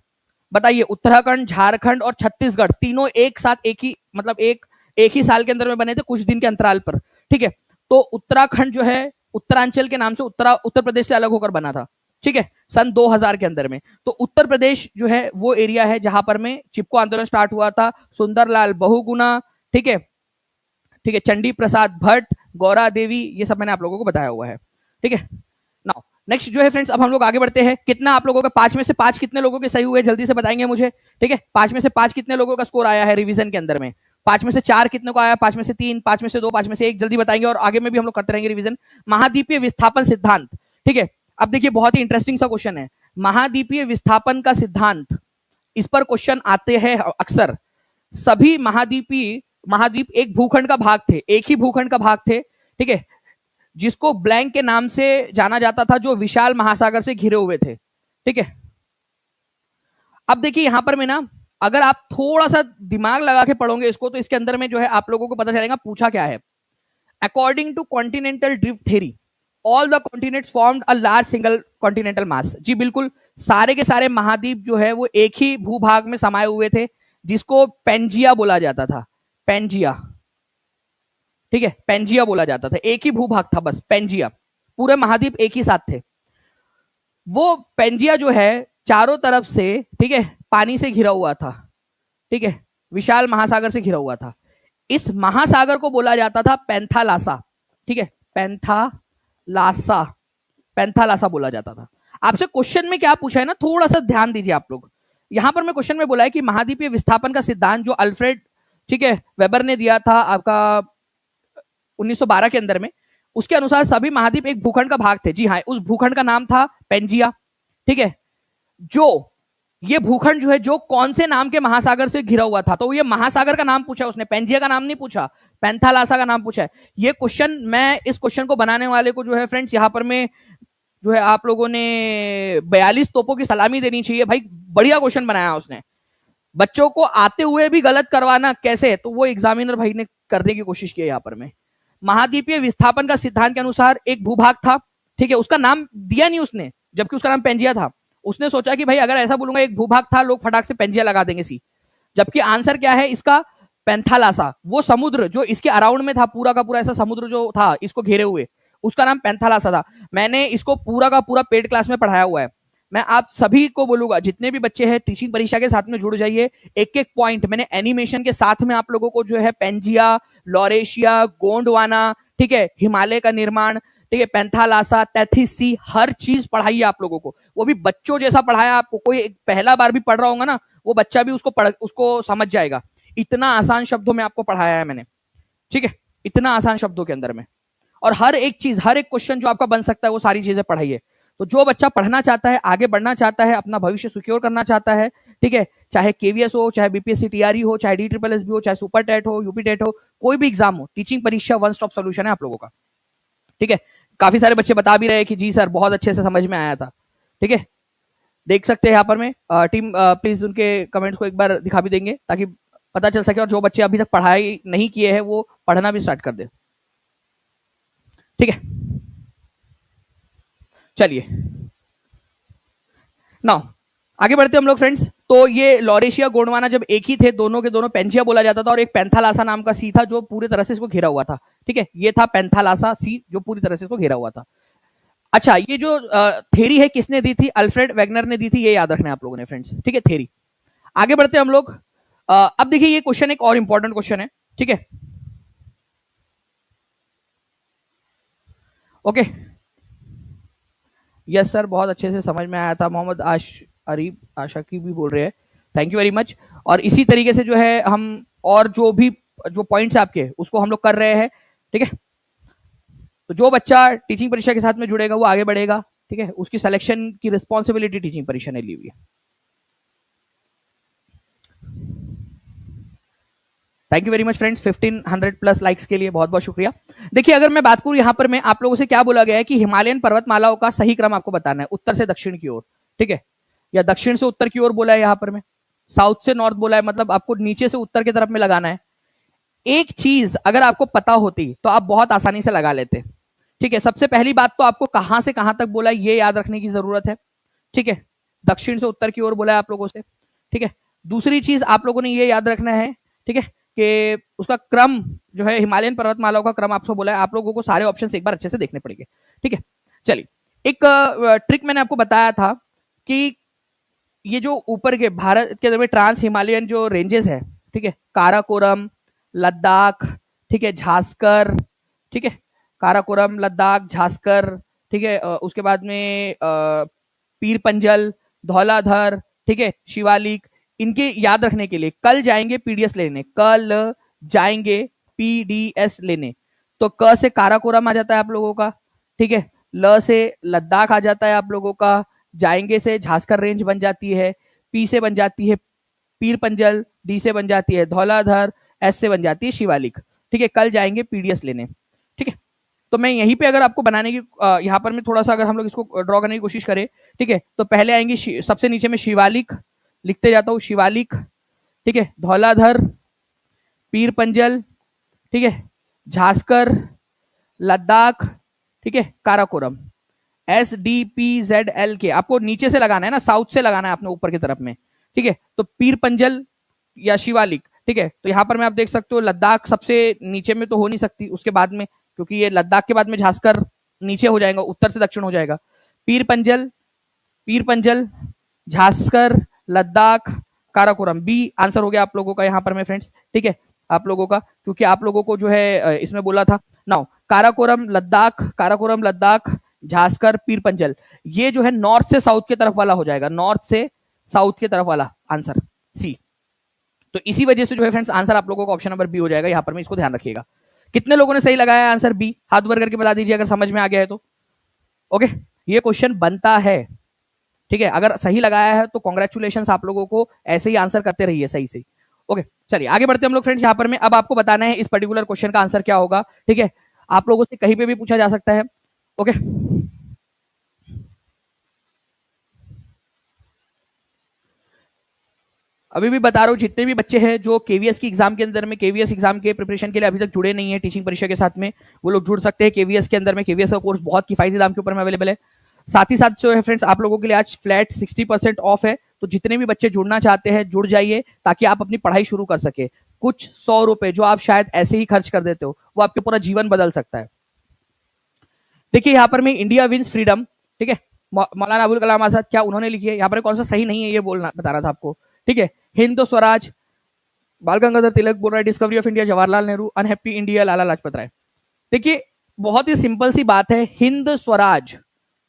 बताइए? उत्तराखंड, झारखंड और छत्तीसगढ़ तीनों एक साथ एक ही साल के अंदर में बने थे, कुछ दिन के अंतराल पर, ठीक है। तो उत्तराखंड जो है उत्तरांचल के नाम से उत्तर प्रदेश से अलग होकर बना था, ठीक है, सन 2000 के अंदर में। तो उत्तर प्रदेश जो है वो एरिया है जहां पर में चिपको आंदोलन स्टार्ट हुआ था। सुंदरलाल बहुगुणा, ठीक है, ठीक है, चंडी प्रसाद भट्ट, गौरा देवी, ये सब मैंने आप लोगों को बताया हुआ है, ठीक है। नाउ नेक्स्ट जो है फ्रेंड्स, अब हम लोग आगे बढ़ते हैं। कितना आप लोगों का 5 में से 5 कितने लोगों के सही हुए जल्दी से बताएंगे मुझे, ठीक है। 5 में से 5 कितने लोगों का स्कोर आया है रिवीजन के अंदर में? 5 में से 4 कितने को आया? 5 में से 3, 5 में से 2, 5 में से 1, जल्दी बताएंगे। और आगे में भी हम लोग करते रहेंगे रिवीजन। महाद्वीपीय विस्थापन सिद्धांत, ठीक है। अब देखिए बहुत ही इंटरेस्टिंग सा क्वेश्चन है, महाद्वीपीय विस्थापन का सिद्धांत, इस पर क्वेश्चन आते हैं अक्सर। सभी महाद्वीपीय महाद्वीप एक भूखंड का भाग थे, एक ही भूखंड का भाग थे, ठीक है, जिसको ब्लैंक के नाम से जाना जाता था, जो विशाल महासागर से घिरे हुए थे, ठीक है। अब देखिए यहां पर मैं ना, अगर आप थोड़ा सा दिमाग लगा के पढ़ोगे इसको, तो इसके अंदर में जो है आप लोगों को पता चलेगा पूछा क्या है। According to continental drift theory, all the continents formed a large single continental mass. जी बिल्कुल, सारे के सारे महाद्वीप जो है वो एक ही भूभाग में समाये हुए थे, जिसको पेंजिया बोला जाता था, पेंजिया, ठीक है, पेंजिया बोला जाता था, एक ही भूभाग था बस, पेंजिया, पूरे महाद्वीप एक ही साथ थे। वो पेंजिया जो है चारों तरफ से, ठीक है, पानी से घिरा हुआ था, ठीक है, विशाल महासागर से घिरा हुआ था। इस महासागर को बोला जाता था पैंथालासा, ठीक है, पैंथालासा, पैंथालासा बोला जाता था। आपसे क्वेश्चन में क्या पूछा है ना, थोड़ा सा ध्यान दीजिए आप लोग। यहां पर मैं क्वेश्चन में बोला है कि महाद्वीपीय विस्थापन का सिद्धांत जो अल्फ्रेड, ठीक है, वेबर ने दिया था आपका 1912 के अंदर में, उसके अनुसार सभी महाद्वीप एक भूखंड का भाग थे। जी हाँ, उस भूखंड का नाम था पेंजिया, ठीक है। जो ये भूखंड जो है, जो कौन से नाम के महासागर से घिरा हुआ था, तो ये महासागर का नाम पूछा उसने, पेंजिया का नाम नहीं पूछा, पैंथालासा का नाम पूछा है। ये क्वेश्चन, मैं इस क्वेश्चन को बनाने वाले को जो है फ्रेंड्स, यहां पर मैं जो है आप लोगों ने 42 तोपों की सलामी देनी चाहिए भाई, बढ़िया क्वेश्चन बनाया उसने। बच्चों को आते हुए भी गलत करवाना कैसे, तो वो एग्जामिनर भाई ने करने की कोशिश की है यहाँ पर में। महाद्वीपीय विस्थापन का सिद्धांत के अनुसार एक भूभाग था, ठीक है, उसका नाम दिया नहीं उसने, जबकि उसका नाम पेंजिया था। उसने सोचा कि भाई अगर ऐसा बोलूंगा एक भूभाग था, लोग फटाक से पेंजिया लगा देंगे सी, जबकि आंसर क्या है इसका, पैंथालासा। वो समुद्र जो इसके अराउंड में था, पूरा का पूरा ऐसा समुद्र जो था इसको घेरे हुए, उसका नाम पैंथालासा था। मैंने इसको पूरा का पूरा पेड क्लास में पढ़ाया हुआ है। मैं आप सभी को बोलूंगा, जितने भी बच्चे हैं टीचिंग परीक्षा के साथ में जुड़ जाइए, एक एक पॉइंट मैंने एनिमेशन के साथ में आप लोगों को जो है पेंजिया, लॉरेशिया, गोंडवाना, ठीक है, हिमालय का निर्माण, ठीक है, पैंथालासा, तैथिसी, हर चीज पढ़ाई है आप लोगों को। वो भी बच्चों जैसा पढ़ाया आपको, कोई पहला बार भी पढ़ रहा होगा ना, वो बच्चा भी उसको समझ जाएगा। इतना आसान शब्दों में आपको पढ़ाया है मैंने, ठीक है, इतना आसान शब्दों के अंदर में। और हर एक चीज, हर एक क्वेश्चन जो आपका बन सकता है वो सारी चीजें पढ़ाइए। तो जो बच्चा पढ़ना चाहता है, आगे बढ़ना चाहता है, अपना भविष्य सिक्योर करना चाहता है, ठीक है, चाहे केवीएस हो, चाहे बीपीएससी टीआरई हो, चाहे DSSS भी हो, चाहे सुपर टेट हो, यूपी टेट हो, कोई भी एग्जाम हो, टीचिंग परीक्षा वन स्टॉप सोल्यूशन है आप लोगों का, ठीक है। काफी सारे बच्चे बता भी रहे कि जी सर बहुत अच्छे से समझ में आया था, ठीक है, देख सकते हैं यहाँ पर में टीम प्लीज उनके कमेंट्स को एक बार दिखा भी देंगे ताकि पता चल सके, और जो बच्चे अभी तक पढ़ाई नहीं किए हैं वो पढ़ना भी स्टार्ट कर दे, ठीक है। चलिए नाउ आगे बढ़ते हम लोग फ्रेंड्स। तो ये लॉरेशिया, गोंडवाना जब एक ही थे, दोनों के दोनों पेंजिया बोला जाता था, और एक पैंथालासा नाम का सी था जो पूरी तरह से इसको घेरा हुआ था, ठीक है, ये था पैंथालासा सी जो पूरी तरह से इसको घेरा हुआ था। अच्छा, ये जो थेरी है किसने दी थी, अल्फ्रेड वेगनर ने दी थी, ये याद रखना है आप लोगों ने फ्रेंड्स, ठीक है, थेरी। आगे बढ़ते हम लोग। अब देखिए ये क्वेश्चन एक और इंपॉर्टेंट क्वेश्चन है, ठीक है, ओके, यस सर बहुत अच्छे से समझ में आया था, मोहम्मद अरीब आशा की भी बोल रहे हैं, थैंक यू वेरी मच। और इसी तरीके से जो है हम और जो पॉइंट्स आपके उसको हम लोग कर रहे हैं, ठीक है। तो जो बच्चा टीचिंग परीक्षा के साथ में जुड़ेगा वो आगे बढ़ेगा, ठीक है, उसकी सिलेक्शन की रिस्पॉन्सिबिलिटी टीचिंग परीक्षा ने ली हुई है। Thank you very much friends, 1500 plus likes के लिए बहुत बहुत शुक्रिया। देखिए अगर मैं बात करूं यहाँ पर, मैं आप लोगों से क्या बोला गया है कि हिमालयन पर्वतमालाओं का सही क्रम आपको बताना है, उत्तर से दक्षिण की ओर, ठीक है, या दक्षिण से उत्तर की ओर बोला है यहाँ पर में, साउथ से नॉर्थ बोला है, मतलब आपको नीचे से उत्तर की तरफ में लगाना है। एक चीज अगर आपको पता होती तो आप बहुत आसानी से लगा लेते, ठीक है। सबसे पहली बात तो आपको कहां से कहां तक बोला ये याद रखने की जरूरत है, ठीक है, दक्षिण से उत्तर की ओर बोला है आप लोगों से, ठीक है। दूसरी चीज आप लोगों ने ये याद रखना है, ठीक है, कि उसका क्रम जो है, हिमालयन पर्वतमालाओं का क्रम आपको बोला है, आप लोगों को सारे ऑप्शन एक बार अच्छे से देखने पड़ेंगे, ठीक है। चलिए, एक ट्रिक मैंने आपको बताया था कि ये जो ऊपर के भारत के अंदर ट्रांस हिमालयन जो रेंजेस है, ठीक है, काराकोरम, लद्दाख, ठीक है, झास्कर, ठीक है, काराकोरम, लद्दाख, झास्कर, ठीक है, उसके बाद में पीर पंजल, धौलाधर, ठीक है, शिवालिक, इनके याद रखने के लिए कल जाएंगे पीडीएस लेने, कल जाएंगे पीडीएस लेने। तो क से काराकोरम आ जाता है आप लोगों का, ठीक है, ल से लद्दाख आ जाता है आप लोगों का, जाएंगे से झास्कर रेंज बन जाती है, पी से बन जाती है पीर पंजल, डी से बन जाती है धौलाधर, एस से बन जाती है शिवालिक। ठीक है, कल जाएंगे पीडीएस लेने। ठीक है, तो मैं यहीं पे अगर आपको बनाने की यहाँ पर मैं थोड़ा सा अगर हम लोग इसको ड्रॉ करने की कोशिश करें, ठीक है, तो पहले आएंगे सबसे नीचे में शिवालिक, लिखते जाता हूँ शिवालिक, ठीक है, धौलाधर, पीर पंजल, ठीक है, झांसकर, लद्दाख, ठीक है, काराकोरम। SDPZL के आपको नीचे से लगाना है ना, साउथ से लगाना है आपने ऊपर की तरफ में। ठीक है, तो पीर पंजल या शिवालिक। ठीक है, तो यहाँ पर मैं आप देख सकते हो लद्दाख सबसे नीचे में तो हो नहीं सकती, उसके बाद में, क्योंकि ये लद्दाख के बाद में झांसकर नीचे हो जाएगा, उत्तर से दक्षिण हो जाएगा। पीर पंजल, झांसकर, लद्दाख, काराकोरम। बी आंसर हो गया आप लोगों का यहाँ पर में फ्रेंड्स। ठीक है, आप लोगों का, क्योंकि आप लोगों को जो है इसमें बोला था नाउ काराकोरम लद्दाख, झांसकर, पीर पंजल, ये जो है नॉर्थ से साउथ की तरफ वाला हो जाएगा, नॉर्थ से साउथ की तरफ वाला आंसर सी। तो इसी वजह से जो है फ्रेंड्स आंसर आप लोगों का ऑप्शन नंबर बी हो जाएगा। यहां पर में इसको ध्यान रखिएगा। कितने लोगों ने सही लगाया आंसर बी, हाथ ऊपर करके बता दीजिए अगर समझ में आ गया है तो। ओके, ये क्वेश्चन बनता है। ठीक है, अगर सही लगाया है तो कॉन्ग्रेचुलेशन आप लोगों को, ऐसे ही आंसर करते रहिए सही से। ओके, चलिए आगे बढ़ते हम लोग फ्रेंड्स। यहाँ पर में अब आपको बताना है इस पर्टिकुलर क्वेश्चन का आंसर क्या होगा। ठीक है, आप लोगों से कहीं पे भी पूछा जा सकता है। ओके, अभी भी बता रहा हूँ, जितने भी बच्चे हैं जो केवीएस की एग्जाम के अंदर में, केवीएस एग्जाम के प्रिपरेशन के लिए अभी तक जुड़े नहीं है टीचिंग परीक्षा के साथ में, वो लोग जुड़ सकते हैं केवीएस के अंदर में। केवीएस का कोर्स बहुत किफायती दाम के ऊपर में अवेलेबल है। साथ ही साथ जो है फ्रेंड्स आप लोगों के लिए आज फ्लैट 60% ऑफ है, तो जितने भी बच्चे जुड़ना चाहते हैं जुड़ जाइए, ताकि आप अपनी पढ़ाई शुरू कर सके। कुछ 100 रुपए जो आप शायद ऐसे ही खर्च कर देते हो, वो आपके पूरा जीवन बदल सकता है। देखिए यहाँ पर मैं इंडिया विंस फ्रीडम, ठीक है, मौलाना अबुल कलाम आजाद, क्या उन्होंने लिखी है? यहाँ पर कौन सा सही नहीं है ये बोलना बता रहा था आपको। ठीक है, हिंद स्वराज, बाल गंगाधर तिलक बोल रहा है, discovery of India Jawaharlal Nehru, unhappy India Lala Lajpat Rai. देखिए बहुत ही सिंपल सी बात है, हिंद स्वराज।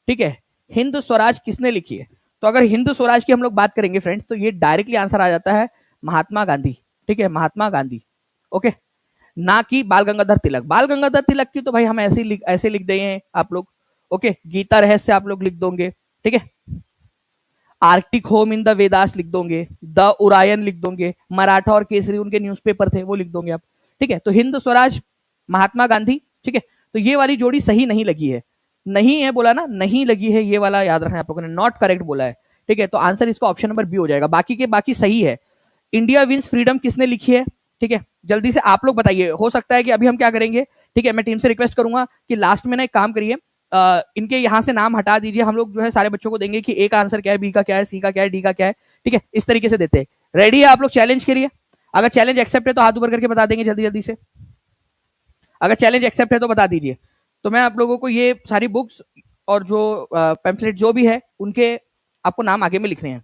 ठीक है, हिंद स्वराज किसने लिखी है? तो अगर हिंद स्वराज की हम लोग बात करेंगे फ्रेंड्स, तो ये डायरेक्टली आंसर आ जाता है महात्मा गांधी। ठीक है, महात्मा गांधी। ओके, ना कि बाल गंगाधर तिलक। बाल गंगाधर तिलक की तो भाई हम ऐसे लिख देंगे आप लोग। ओके, गीता रहस्य आप लोग लिख दोगे। ठीक है, Arctic home in the Vedas लिख दोगे, द उरायन लिख दोगे, मराठा और केसरी उनके न्यूज़पेपर थे वो लिख दोगे आप। ठीक है, तो हिंद स्वराज, महात्मा गांधी। ठीक है, तो ये वाली जोड़ी सही नहीं लगी है, नहीं है बोला ना, नहीं लगी है, ये वाला याद रखना है आप लोगों ने, नॉट करेक्ट बोला है। ठीक है, तो आंसर इसका ऑप्शन नंबर बी हो जाएगा। बाकी के बाकी सही है। इंडिया विंस फ्रीडम किसने लिखी है? ठीक है, जल्दी से आप लोग बताइए। हो सकता है कि अभी हम क्या करेंगे, ठीक है, मैं टीम से रिक्वेस्ट करूंगा कि लास्ट में ना एक काम करिए, इनके यहां से नाम हटा दीजिए। हम लोग जो है सारे बच्चों को देंगे कि ए का आंसर क्या है, बी का क्या है, सी का क्या है, डी का क्या है। ठीक है, इस तरीके से देते हैं। रेडी है आप लोग चैलेंज के लिए? अगर चैलेंज एक्सेप्ट है तो हाथ ऊपर करके बता देंगे जल्दी जल्दी से। अगर चैलेंज एक्सेप्ट है तो बता दीजिए। तो मैं आप लोगों को ये सारी बुक्स और जो पैम्फलेट जो भी है उनके आपको नाम आगे में लिखने हैं।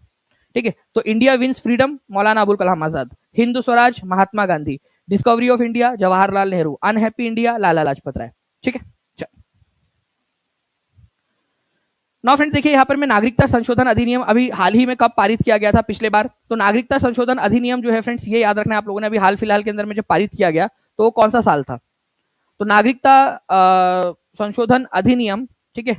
ठीक है, तो India wins freedom Maulana Abul Kalam Azad, Hind Swaraj Mahatma Gandhi, discovery of India Jawaharlal Nehru, unhappy India Lala Lajpat Rai. ठीक है, नाउ फ्रेंड्स देखिए यहाँ पर मैं नागरिकता संशोधन अधिनियम अभी हाल ही में कब पारित किया गया था पिछले बार? तो नागरिकता संशोधन अधिनियम जो है फ्रेंड्स, ये याद रखना है आप लोगों ने, अभी हाल फिलहाल के अंदर में जब पारित किया गया तो वो कौन सा साल था? तो नागरिकता संशोधन अधिनियम, ठीक है,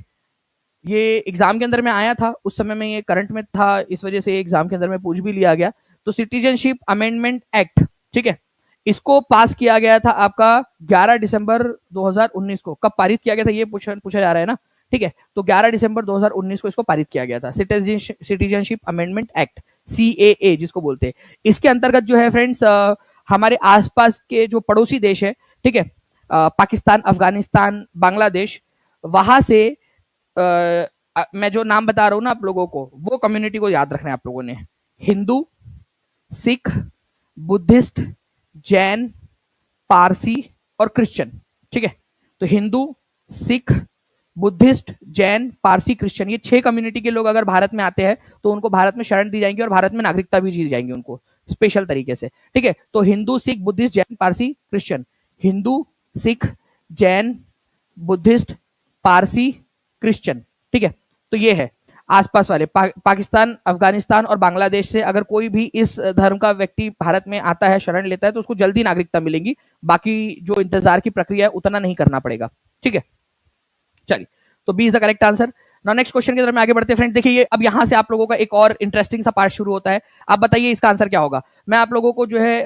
ये एग्जाम के अंदर में आया था, उस समय में ये करंट में था, इस वजह से एग्जाम के अंदर में पूछ भी लिया गया। तो सिटीजनशिप अमेंडमेंट एक्ट, ठीक है, इसको पास किया गया था आपका 11 दिसंबर 2019 को। कब पारित किया गया था ये पूछा जा रहा है ना। ठीक है, तो 11 दिसंबर 2019 को इसको पारित किया गया था, सिटीजनशिप अमेंडमेंट एक्ट, CAA जिसको बोलते हैं। इसके अंतर्गत जो है फ्रेंड्स हमारे आसपास के जो पड़ोसी देश है, ठीक है, पाकिस्तान, अफगानिस्तान, बांग्लादेश, वहां से मैं जो नाम बता रहा हूं ना आप लोगों को, वो कम्युनिटी को याद रखना है आप लोगों ने। हिंदू, सिख, बुद्धिस्ट, जैन, पारसी और क्रिश्चियन। ठीक है, तो हिंदू, सिख, बुद्धिस्ट, जैन, पारसी, क्रिश्चियन, ये 6 कम्युनिटी के लोग अगर भारत में आते हैं तो उनको भारत में शरण दी जाएंगी और भारत में नागरिकता भी दी जाएंगी उनको स्पेशल तरीके से। ठीक है, तो Hindu, Sikh, Buddhist, Jain, Parsi, Christian. Hindu, Sikh, Jain, Buddhist, Parsi, Christian. ठीक है, तो ये है आसपास वाले पाकिस्तान, अफगानिस्तान और बांग्लादेश से अगर कोई भी इस धर्म का व्यक्ति भारत में आता है, शरण लेता है, तो उसको जल्दी नागरिकता मिलेगी। बाकी जो इंतजार की प्रक्रिया है उतना नहीं करना पड़ेगा। ठीक है, चलिए, तो B is the correct answer. Now next question की तरफ में आगे बढ़ते हैं फ्रेंड। देखिए ये अब यहां से आप लोगों का एक और इंटरेस्टिंग सा पार्ट शुरू होता है। आप बताइए इसका आंसर क्या होगा। मैं आप लोगों को जो है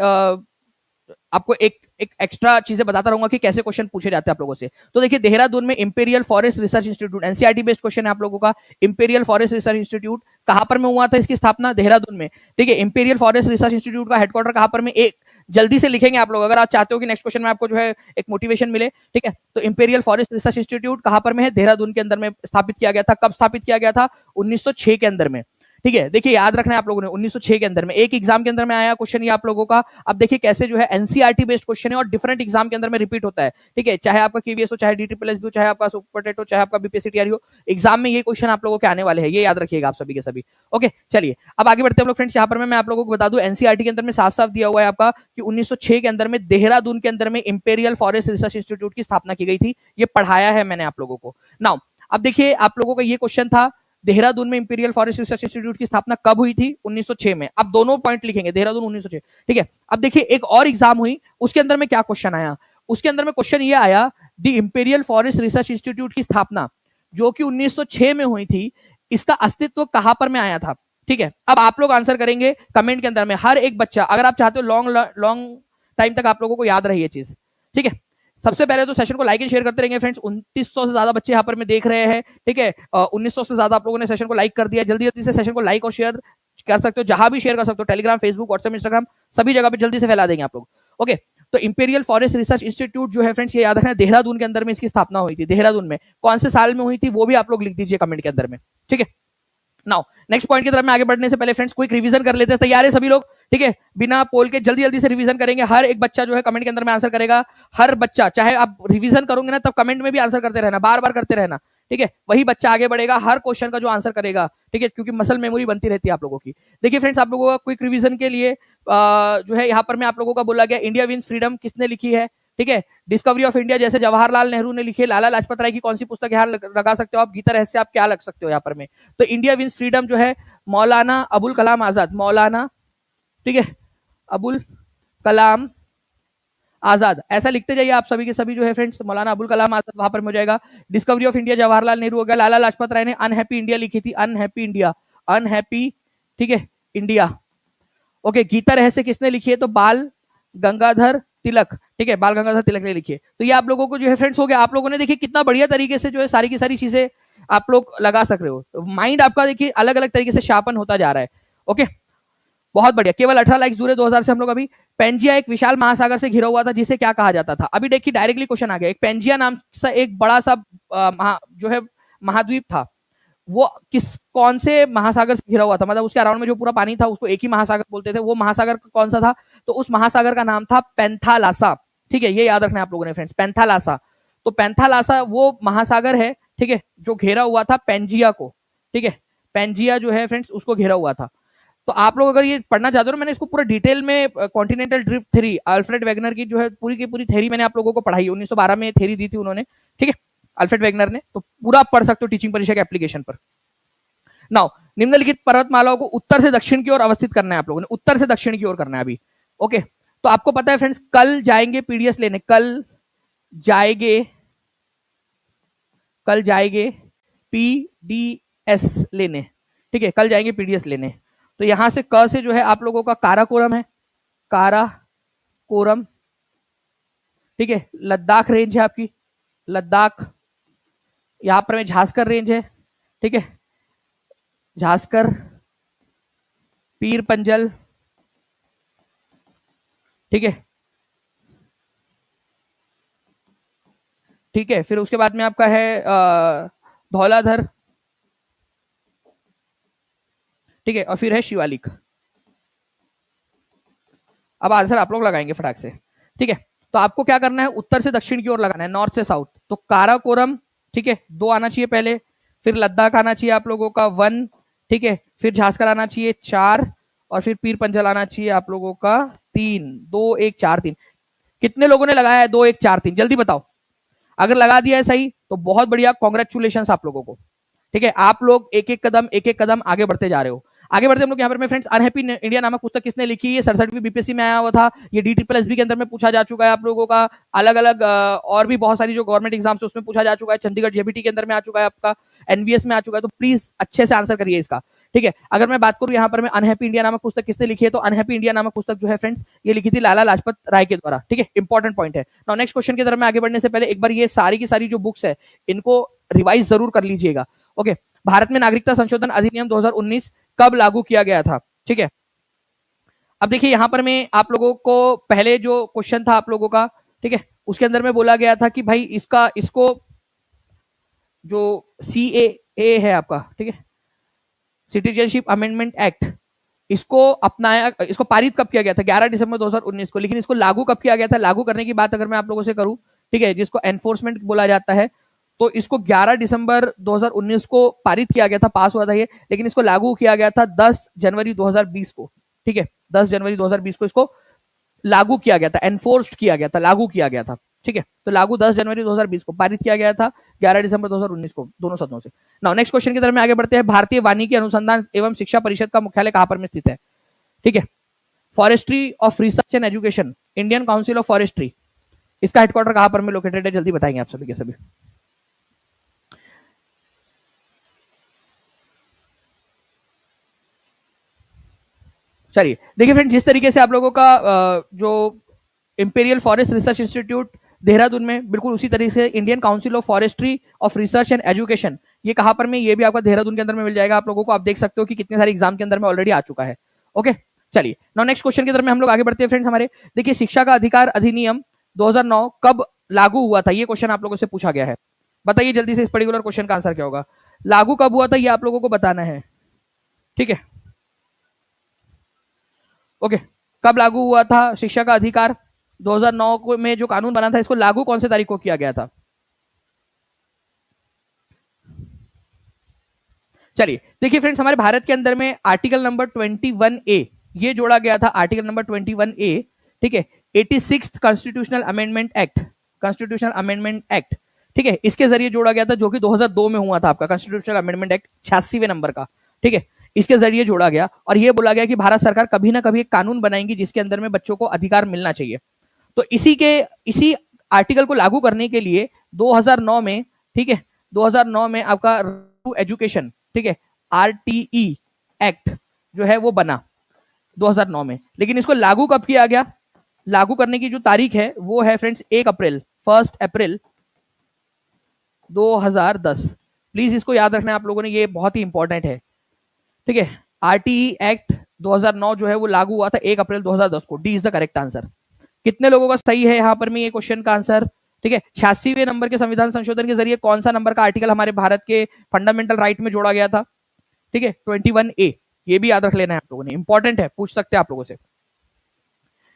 आपको एक एक एक्स्ट्रा चीजें बताता रहूंगा कि कैसे क्वेश्चन पूछे जाते हैं आप लोगों से। तो देखिए देहरादून में imperial forest research institute, NCERT based question है आप लोगों का। इंपीरियल फॉरेस्ट रिसर्च इंस्टीट्यूट कहां पर में हुआ था इसकी स्थापना? देहरादून में। ठीक है, इंपीरियल फॉरेस्ट रिसर्च इंस्टीट्यूट का हेडक्वार्टर कहां पर में? एक जल्दी से लिखेंगे आप लोग, अगर आप चाहते हो कि नेक्स्ट क्वेश्चन में आपको जो है एक मोटिवेशन मिले। ठीक है, तो इंपीरियल फॉरेस्ट रिसर्च इंस्टीट्यूट कहां पर में है? देहरादून के अंदर में स्थापित किया गया था। कब स्थापित किया गया था? 1906 के अंदर में। ठीक है, देखिए याद रखना है आप लोगों ने 1906 के अंदर में। एक एग्जाम के अंदर में आया क्वेश्चन ये आप लोगों का। अब देखिए कैसे जो है एनसीईआरटी बेस्ड क्वेश्चन है और डिफरेंट एग्जाम के अंदर में रिपीट होता है। ठीक है, चाहे आपका केवीएस हो, चाहे डीटीपीएस हो, चाहे आपका सुपर टेट हो, चाहे आपका बीपीएससी टीआरई हो, एग्जाम में ये क्वेश्चन आप लोगों के आने वाले हैं, ये याद रखिएगा आप सभी के सभी। ओके, चलिए अब आगे बढ़ते हैं हम लोग फ्रेंड्स। यहाँ पर मैं आप लोगों को बता दूं एनसीईआरटी के अंदर में साफ साफ दिया हुआ है आपका कि 1906 के अंदर में देहरादून के अंदर में इंपीरियल फॉरेस्ट रिसर्च इंस्टीट्यूट की स्थापना की गई थी। ये पढ़ाया है मैंने आप लोगों को। नाउ अब देखिए आप लोगों का ये क्वेश्चन था, देहरादून में इंपीरियल फॉरेस्ट रिसर्च इंस्टीट्यूट की स्थापना कब हुई थी? 1906 में। अब दोनों पॉइंट लिखेंगे, देहरादून 1906। ठीक है, अब देखिए एक और एग्जाम हुई, उसके अंदर में क्या क्वेश्चन आया? उसके अंदर में क्वेश्चन ये आया, the imperial forest research institute की स्थापना जो कि 1906 में हुई थी, इसका अस्तित्व कहां पर में आया था? ठीक है, अब आप लोग आंसर करेंगे कमेंट के अंदर में। हर एक बच्चा, अगर आप चाहते हो लॉन्ग टाइम तक आप लोगों को याद रहे ये चीज। ठीक है, सबसे पहले तो सेशन को लाइक एंड शेयर करते रहेंगे फ्रेंड्स। 2900 से ज्यादा बच्चे यहाँ पर में देख रहे हैं। ठीक है, 1900 से ज्यादा आप लोगों ने सेशन को लाइक कर दिया। जल्दी जल्दी से सेशन को लाइक और शेयर कर सकते हो, जहां भी शेयर कर सकते हो, टेलीग्राम, फेसबुक, व्हाट्सएप, इंस्टाग्राम, सभी जगह पे जल्दी से फैला देंगे आप लोग। ओके, तो इंपीरियल फॉरेस्ट रिसर्च इंस्टीट्यूट जो है फ्रेंड्स, ये याद रखना देहरादून के अंदर में इसकी स्थापना हुई थी। देहरादून में कौन से साल में हुई थी वो भी आप लोग लिख दीजिए कमेंट के अंदर में। ठीक है, नाउ नेक्स्ट पॉइंट की तरफ में आगे बढ़ने से पहले फ्रेंड्स क्विक रिवीजन कर लेते हैं। तैयार है सभी लोग? ठीक है, बिना पोल के जल्दी जल्दी से रिवीजन करेंगे। हर एक बच्चा जो है कमेंट के अंदर में आंसर करेगा। हर बच्चा, चाहे आप रिवीजन करोगे ना तब कमेंट में भी आंसर करते रहना, बार बार करते रहना। ठीक है, वही बच्चा आगे बढ़ेगा हर क्वेश्चन का जो आंसर करेगा। ठीक है, क्योंकि मसल मेमोरी बनती रहती है आप लोगों की। देखिए फ्रेंड्स, आप लोगों का क्विक रिवीजन के लिए जो है यहाँ पर मैं आप लोगों का बोला गया, इंडिया विंस फ्रीडम किसने लिखी है? ठीक है, डिस्कवरी ऑफ इंडिया जैसे जवाहरलाल नेहरू ने लिखी है। लाला लाजपत राय की कौन सी पुस्तक यहाँ लगा सकते हो आप? गीता रहस्य आप क्या लग सकते हो यहाँ पर में? तो इंडिया विंस फ्रीडम जो है मौलाना अबुल कलाम आजाद, मौलाना, ठीक है, अबुल कलाम आजाद, ऐसा लिखते जाइए आप सभी के सभी जो है फ्रेंड्स, मौलाना अबुल कलाम आजाद वहां पर हो जाएगा। Discovery of India Jawaharlal Nehru हो गया। लाला लाजपत राय ने अनहैप्पी इंडिया लिखी थी, अनहैप्पी इंडिया, अनहैप्पी, ठीक है, इंडिया। ओके, गीता रहस्य किसने लिखी है? तो बाल गंगाधर तिलक, ठीक है, बाल गंगाधर तिलक ने लिखी है। तो ये आप लोगों को जो है फ्रेंड्स हो गया। आप लोगों ने देखिए कितना बढ़िया तरीके से जो है सारी की सारी चीजें आप लोग लगा सक रहे हो। तो माइंड आपका देखिए अलग अलग तरीके से शार्पन होता जा रहा है। ओके, बहुत बढ़िया। केवल 18 लाइक्स दूर है 2000 से हम लोग अभी। पेंजिया एक विशाल महासागर से घिरा हुआ था जिसे क्या कहा जाता था? अभी देखिए डायरेक्टली क्वेश्चन आ गया। एक पेंजिया नाम सा एक बड़ा सा जो है महाद्वीप था, वो कौन से महासागर से घिरा हुआ था? मतलब उसके अराउंड में जो पूरा पानी था उसको एक ही महासागर बोलते थे। वो महासागर कौन सा था? तो उस महासागर का नाम था पेंथालासा। ठीक है, ये याद रखना है आप लोगों ने फ्रेंड्स, पेंथालासा। तो पेंथालासा वो महासागर है, ठीक है, जो घेरा हुआ था पेंजिया को। ठीक है, पेंजिया जो है फ्रेंड्स उसको घेरा हुआ था। तो आप लोग अगर ये पढ़ना चाहते हो, मैंने इसको पूरा डिटेल में continental drift theory, Alfred Wegener की जो है पूरी की पूरी थ्योरी मैंने आप लोगों को पढ़ाई। 1912 में थ्योरी दी थी उन्होंने, ठीक है, अल्फ्रेड वेगनर ने। तो पूरा पढ़ सकते हो टीचिंग परीक्षा के एप्लीकेशन पर। नाउ निम्नलिखित पर्वतमालाओं को उत्तर से दक्षिण की ओर अवस्थित करना है आप लोगों ने, उत्तर से दक्षिण की ओर करना है अभी। ओके, तो आपको पता है फ्रेंड्स, कल जाएंगे पीडीएस लेने, कल जाएंगे पीडीएस लेने। ठीक है, कल जाएंगे पीडीएस लेने। तो यहां से क से जो है आप लोगों का काराकोरम है, काराकोरम, ठीक है, लद्दाख रेंज है आपकी, लद्दाख। यहां पर में झांसकर रेंज है, ठीक है, झांसकर, पीर पंजल, ठीक है, ठीक है। फिर उसके बाद में आपका है धौलाधर, ठीक है, और फिर है शिवालिक। अब आंसर आप लोग लगाएंगे फटाक से, ठीक है। तो आपको क्या करना है, उत्तर से दक्षिण की ओर लगाना है, नॉर्थ से साउथ। तो काराकोरम, ठीक है, 2 आना चाहिए पहले, फिर लद्दाख आना चाहिए आप लोगों का 1, ठीक है, फिर झांसकर आना चाहिए 4, और फिर पीर पंजल आना चाहिए आप लोगों का 3, 2 1 4 3। कितने लोगों ने लगाया है 2 1 4 3? जल्दी बताओ। अगर लगा दिया है सही तो बहुत बढ़िया, कॉन्ग्रेचुलेशन आप लोगों को, ठीक है। आप लोग एक एक कदम आगे बढ़ते जा रहे हो। आगे बढ़ते हम लोग यहाँ पर में फ्रेंड्स, अनहैप्पी इंडिया नामक पुस्तक किसने लिखी? ये 67वीं बीपीएससी में आया हुआ था, ये DSSB के अंदर में पूछा जा चुका है आप लोगों का। अलग अलग और भी बहुत सारी जो गवर्नमेंट एग्जाम्स है उसमें पूछा जा चुका है, चंडीगढ़ JBT के अंदर में आ चुका है, आपका NVS में आ चुका है। तो प्लीज अच्छे से आंसर करिए इसका, ठीक है। अगर मैं बात करूं यहाँ पर मैं अनहैप्पी इंडिया नामक पुस्तक किसने लिखी है, तो अनहैप्पी इंडिया नामक पुस्तक जो है फ्रेंड्स ये लिखी थी लाला लाजपत राय के द्वारा। ठीक है, इंपॉर्टेंट पॉइंट है। नाउ नेक्स्ट क्वेश्चन की तरफ मैं आगे बढ़ने से पहले एक बार ये सारी की सारी जो बुक्स है इनको रिवाइज जरूर कर लीजिएगा। ओके, भारत में नागरिकता संशोधन अधिनियम 2019 कब लागू किया गया था? ठीक है, अब देखिए यहां पर मैं आप लोगों को पहले जो क्वेश्चन था आप लोगों का, ठीक है, उसके अंदर में बोला गया था कि भाई इसको जो CAA है आपका, ठीक है, सिटीजनशिप अमेंडमेंट एक्ट, इसको पारित कब किया गया था? 11 दिसंबर 2019 को। लेकिन इसको लागू कब किया गया था? लागू करने की बात अगर मैं आप लोगों से करूं, ठीक है, जिसको एनफोर्समेंट बोला जाता है, तो इसको 11 दिसंबर 2019 को पारित किया गया था, पास हुआ था ये, लेकिन इसको लागू किया गया था 10 जनवरी 2020 को। ठीक है, 10 जनवरी 2020 को इसको लागू किया गया था, एनफोर्स्ड किया गया था, लागू किया गया था। ठीक है, तो लागू 10 जनवरी 2020 को, पारित किया गया था 11 दिसंबर 2019 को, दोनों सदनों से। नाउ नेक्स्ट क्वेश्चन की तरफ में आगे बढ़ते हैं। भारतीय वानिकी अनुसंधान एवं शिक्षा परिषद का मुख्यालय कहां पर में स्थित है? ठीक है, forestry of research and education, Indian council of forestry, इसका हेडक्वार्टर कहां पर में लोकेटेड है? जल्दी बताएंगे आप सभी के सभी। चलिए देखिए फ्रेंड्स, जिस तरीके से आप लोगों का जो imperial forest research institute Dehradun में, बिल्कुल उसी तरीके से Indian council of forestry of research and education, ये कहां पर में, ये भी आपका देहरादून के अंदर में मिल जाएगा आप लोगों को। आप देख सकते हो कि कितने सारे एग्जाम के अंदर में ऑलरेडी आ चुका है। ओके, चलिए नाउ नेक्स्ट क्वेश्चन की तरफ में हम लोग आगे बढ़ते हैं फ्रेंड्स हमारे। देखिए, शिक्षा का अधिकार अधिनियम 2009 कब लागू हुआ था? ये क्वेश्चन आप लोगों से पूछा गया है। बताइए जल्दी से इस पर्टिकुलर क्वेश्चन का आंसर क्या होगा? लागू कब हुआ था ये आप लोगों को बताना है। ठीक है, ओके, कब लागू हुआ था शिक्षा का अधिकार? 2009 में जो कानून बना था, इसको लागू कौन से तारीख को किया गया था? चलिए देखिए फ्रेंड्स, हमारे भारत के अंदर में आर्टिकल नंबर 21A ये जोड़ा गया था, आर्टिकल नंबर 21A। ठीक है, 86th constitutional amendment act, constitutional amendment act, ठीक है, इसके जरिए जोड़ा गया था, जो कि 2002 में हुआ था आपका कॉन्स्टिट्यूशनल अमेंडमेंट एक्ट, 86वें नंबर का। ठीक है, इसके जरिए जोड़ा गया और यह बोला गया कि भारत सरकार कभी ना कभी एक कानून बनाएंगी जिसके अंदर में बच्चों को अधिकार मिलना चाहिए। तो इसी आर्टिकल को लागू करने के लिए 2009 में, ठीक है, 2009 में आपका एजुकेशन, ठीक है, RTE एक्ट जो है वो बना 2009 में। लेकिन इसको लागू कब किया गया? लागू करने की जो तारीख है वो है फ्रेंड्स 1 अप्रैल 2010। प्लीज इसको याद रखना आप लोगों ने, ये बहुत ही इंपॉर्टेंट है। ठीक है, RTE एक्ट 2009 जो है वो लागू हुआ था 1 अप्रैल 2010 को। D is the correct answer. कितने लोगों का सही है यहाँ पर में ये क्वेश्चन का आंसर? ठीक है, 86वें नंबर के संविधान संशोधन के जरिए कौन सा नंबर का आर्टिकल हमारे भारत के फंडामेंटल राइट में जोड़ा गया था? ठीक है, 21A। ये भी याद रख लेना है आप लोगों ने, इंपॉर्टेंट है, पूछ सकते हैं आप लोगों से।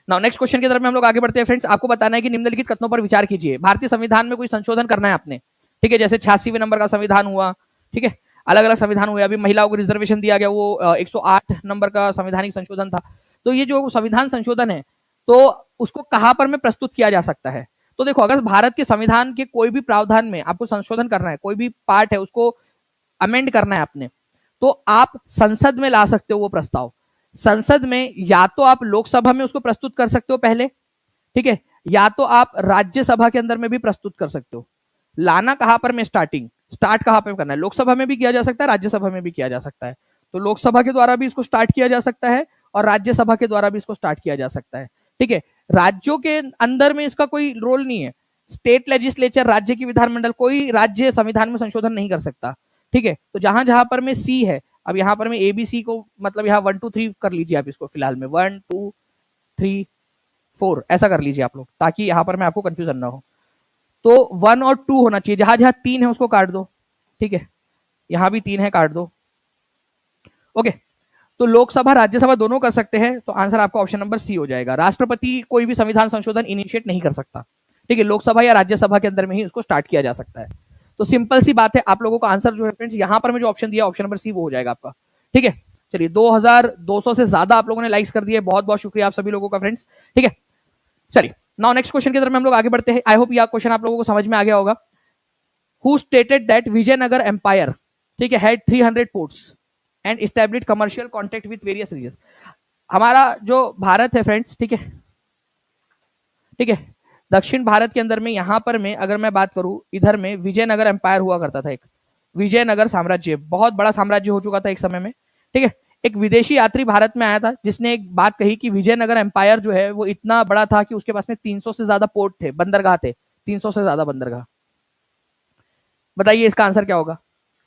नाउ नेक्स्ट क्वेश्चन की तरफ में हम लोग आगे बढ़ते हैं फ्रेंड्स। आपको बताना है कि निम्नलिखित कथनों पर विचार कीजिए। भारतीय संविधान में कोई संशोधन करना है आपने, ठीक है, जैसे 86वें नंबर का संविधान हुआ, ठीक है, अलग अलग संविधान हुए, अभी महिलाओं को रिजर्वेशन दिया गया, वो 108 नंबर का संवैधानिक संशोधन था। तो ये जो संविधान संशोधन है, तो उसको कहां पर में प्रस्तुत किया जा सकता है? तो देखो, अगर भारत के संविधान के कोई भी प्रावधान में आपको संशोधन करना है, कोई भी पार्ट है उसको अमेंड करना है आपने, तो आप संसद में ला सकते हो वो प्रस्ताव। संसद में या तो आप लोकसभा में उसको प्रस्तुत कर सकते हो पहले, ठीक है, या तो आप राज्यसभा के अंदर में भी प्रस्तुत कर सकते हो। लाना कहां पर में, स्टार्ट कहां पर करना है? लोकसभा में भी किया जा सकता है, राज्यसभा में भी किया जा सकता है। तो लोकसभा के द्वारा भी इसको स्टार्ट किया जा सकता है और राज्यसभा के द्वारा भी इसको स्टार्ट किया जा सकता है। ठीक है, राज्यों के अंदर में इसका कोई रोल नहीं है। स्टेट लेजिस्लेचर, राज्य की विधानमंडल, कोई राज्य संविधान में संशोधन नहीं कर सकता। ठीक है, तो जहां जहां पर में सी है, अब यहां पर में ABC को मतलब यहाँ 1 2 3 कर लीजिए आप इसको, फिलहाल में 1 2 3 4 ऐसा कर लीजिए आप लोग, ताकि यहां पर में आपको कंफ्यूजन ना हो। तो 1 और 2 होना चाहिए, जहां जहां 3 है उसको काट दो। ठीक है, यहां भी 3 है, काट दो। ओके, तो लोकसभा राज्यसभा दोनों कर सकते हैं, तो आंसर आपका ऑप्शन नंबर सी हो जाएगा। राष्ट्रपति कोई भी संविधान संशोधन इनिशिएट नहीं कर सकता। ठीक है, लोकसभा या राज्यसभा के अंदर में ही उसको स्टार्ट किया जा सकता है। तो सिंपल सी बात है, आप लोगों का आंसर जो है फ्रेंड्स, यहां पर मैं जो ऑप्शन दिया, ऑप्शन नंबर सी वो हो जाएगा आपका। ठीक है, चलिए 2200 से ज्यादा आप लोगों ने लाइक्स कर दिए, बहुत बहुत शुक्रिया आप सभी लोगों का फ्रेंड्स। ठीक है, चलिए नाउ नेक्स्ट क्वेश्चन की तरफ हम लोग आगे बढ़ते हैं। आई होप यह क्वेश्चन आप लोगों को समझ में आ गया होगा। Who stated that Vijayanagara empire, ठीक है, had 300 ports and established commercial contact with various region. हमारा जो भारत है फ्रेंड्स, ठीक है, ठीक है, दक्षिण भारत के अंदर में यहां पर में अगर मैं बात करूं, इधर में विजयनगर एम्पायर हुआ करता था। एक विजयनगर साम्राज्य बहुत बड़ा साम्राज्य हो चुका था एक समय में, ठीक है। एक विदेशी यात्री भारत में आया था जिसने एक बात कही कि विजयनगर एम्पायर जो है वो इतना बड़ा था कि उसके पास में 300 से ज्यादा पोर्ट थे, बंदरगाह थे, 300 से ज्यादा बंदरगाह। बताइए इसका आंसर क्या होगा?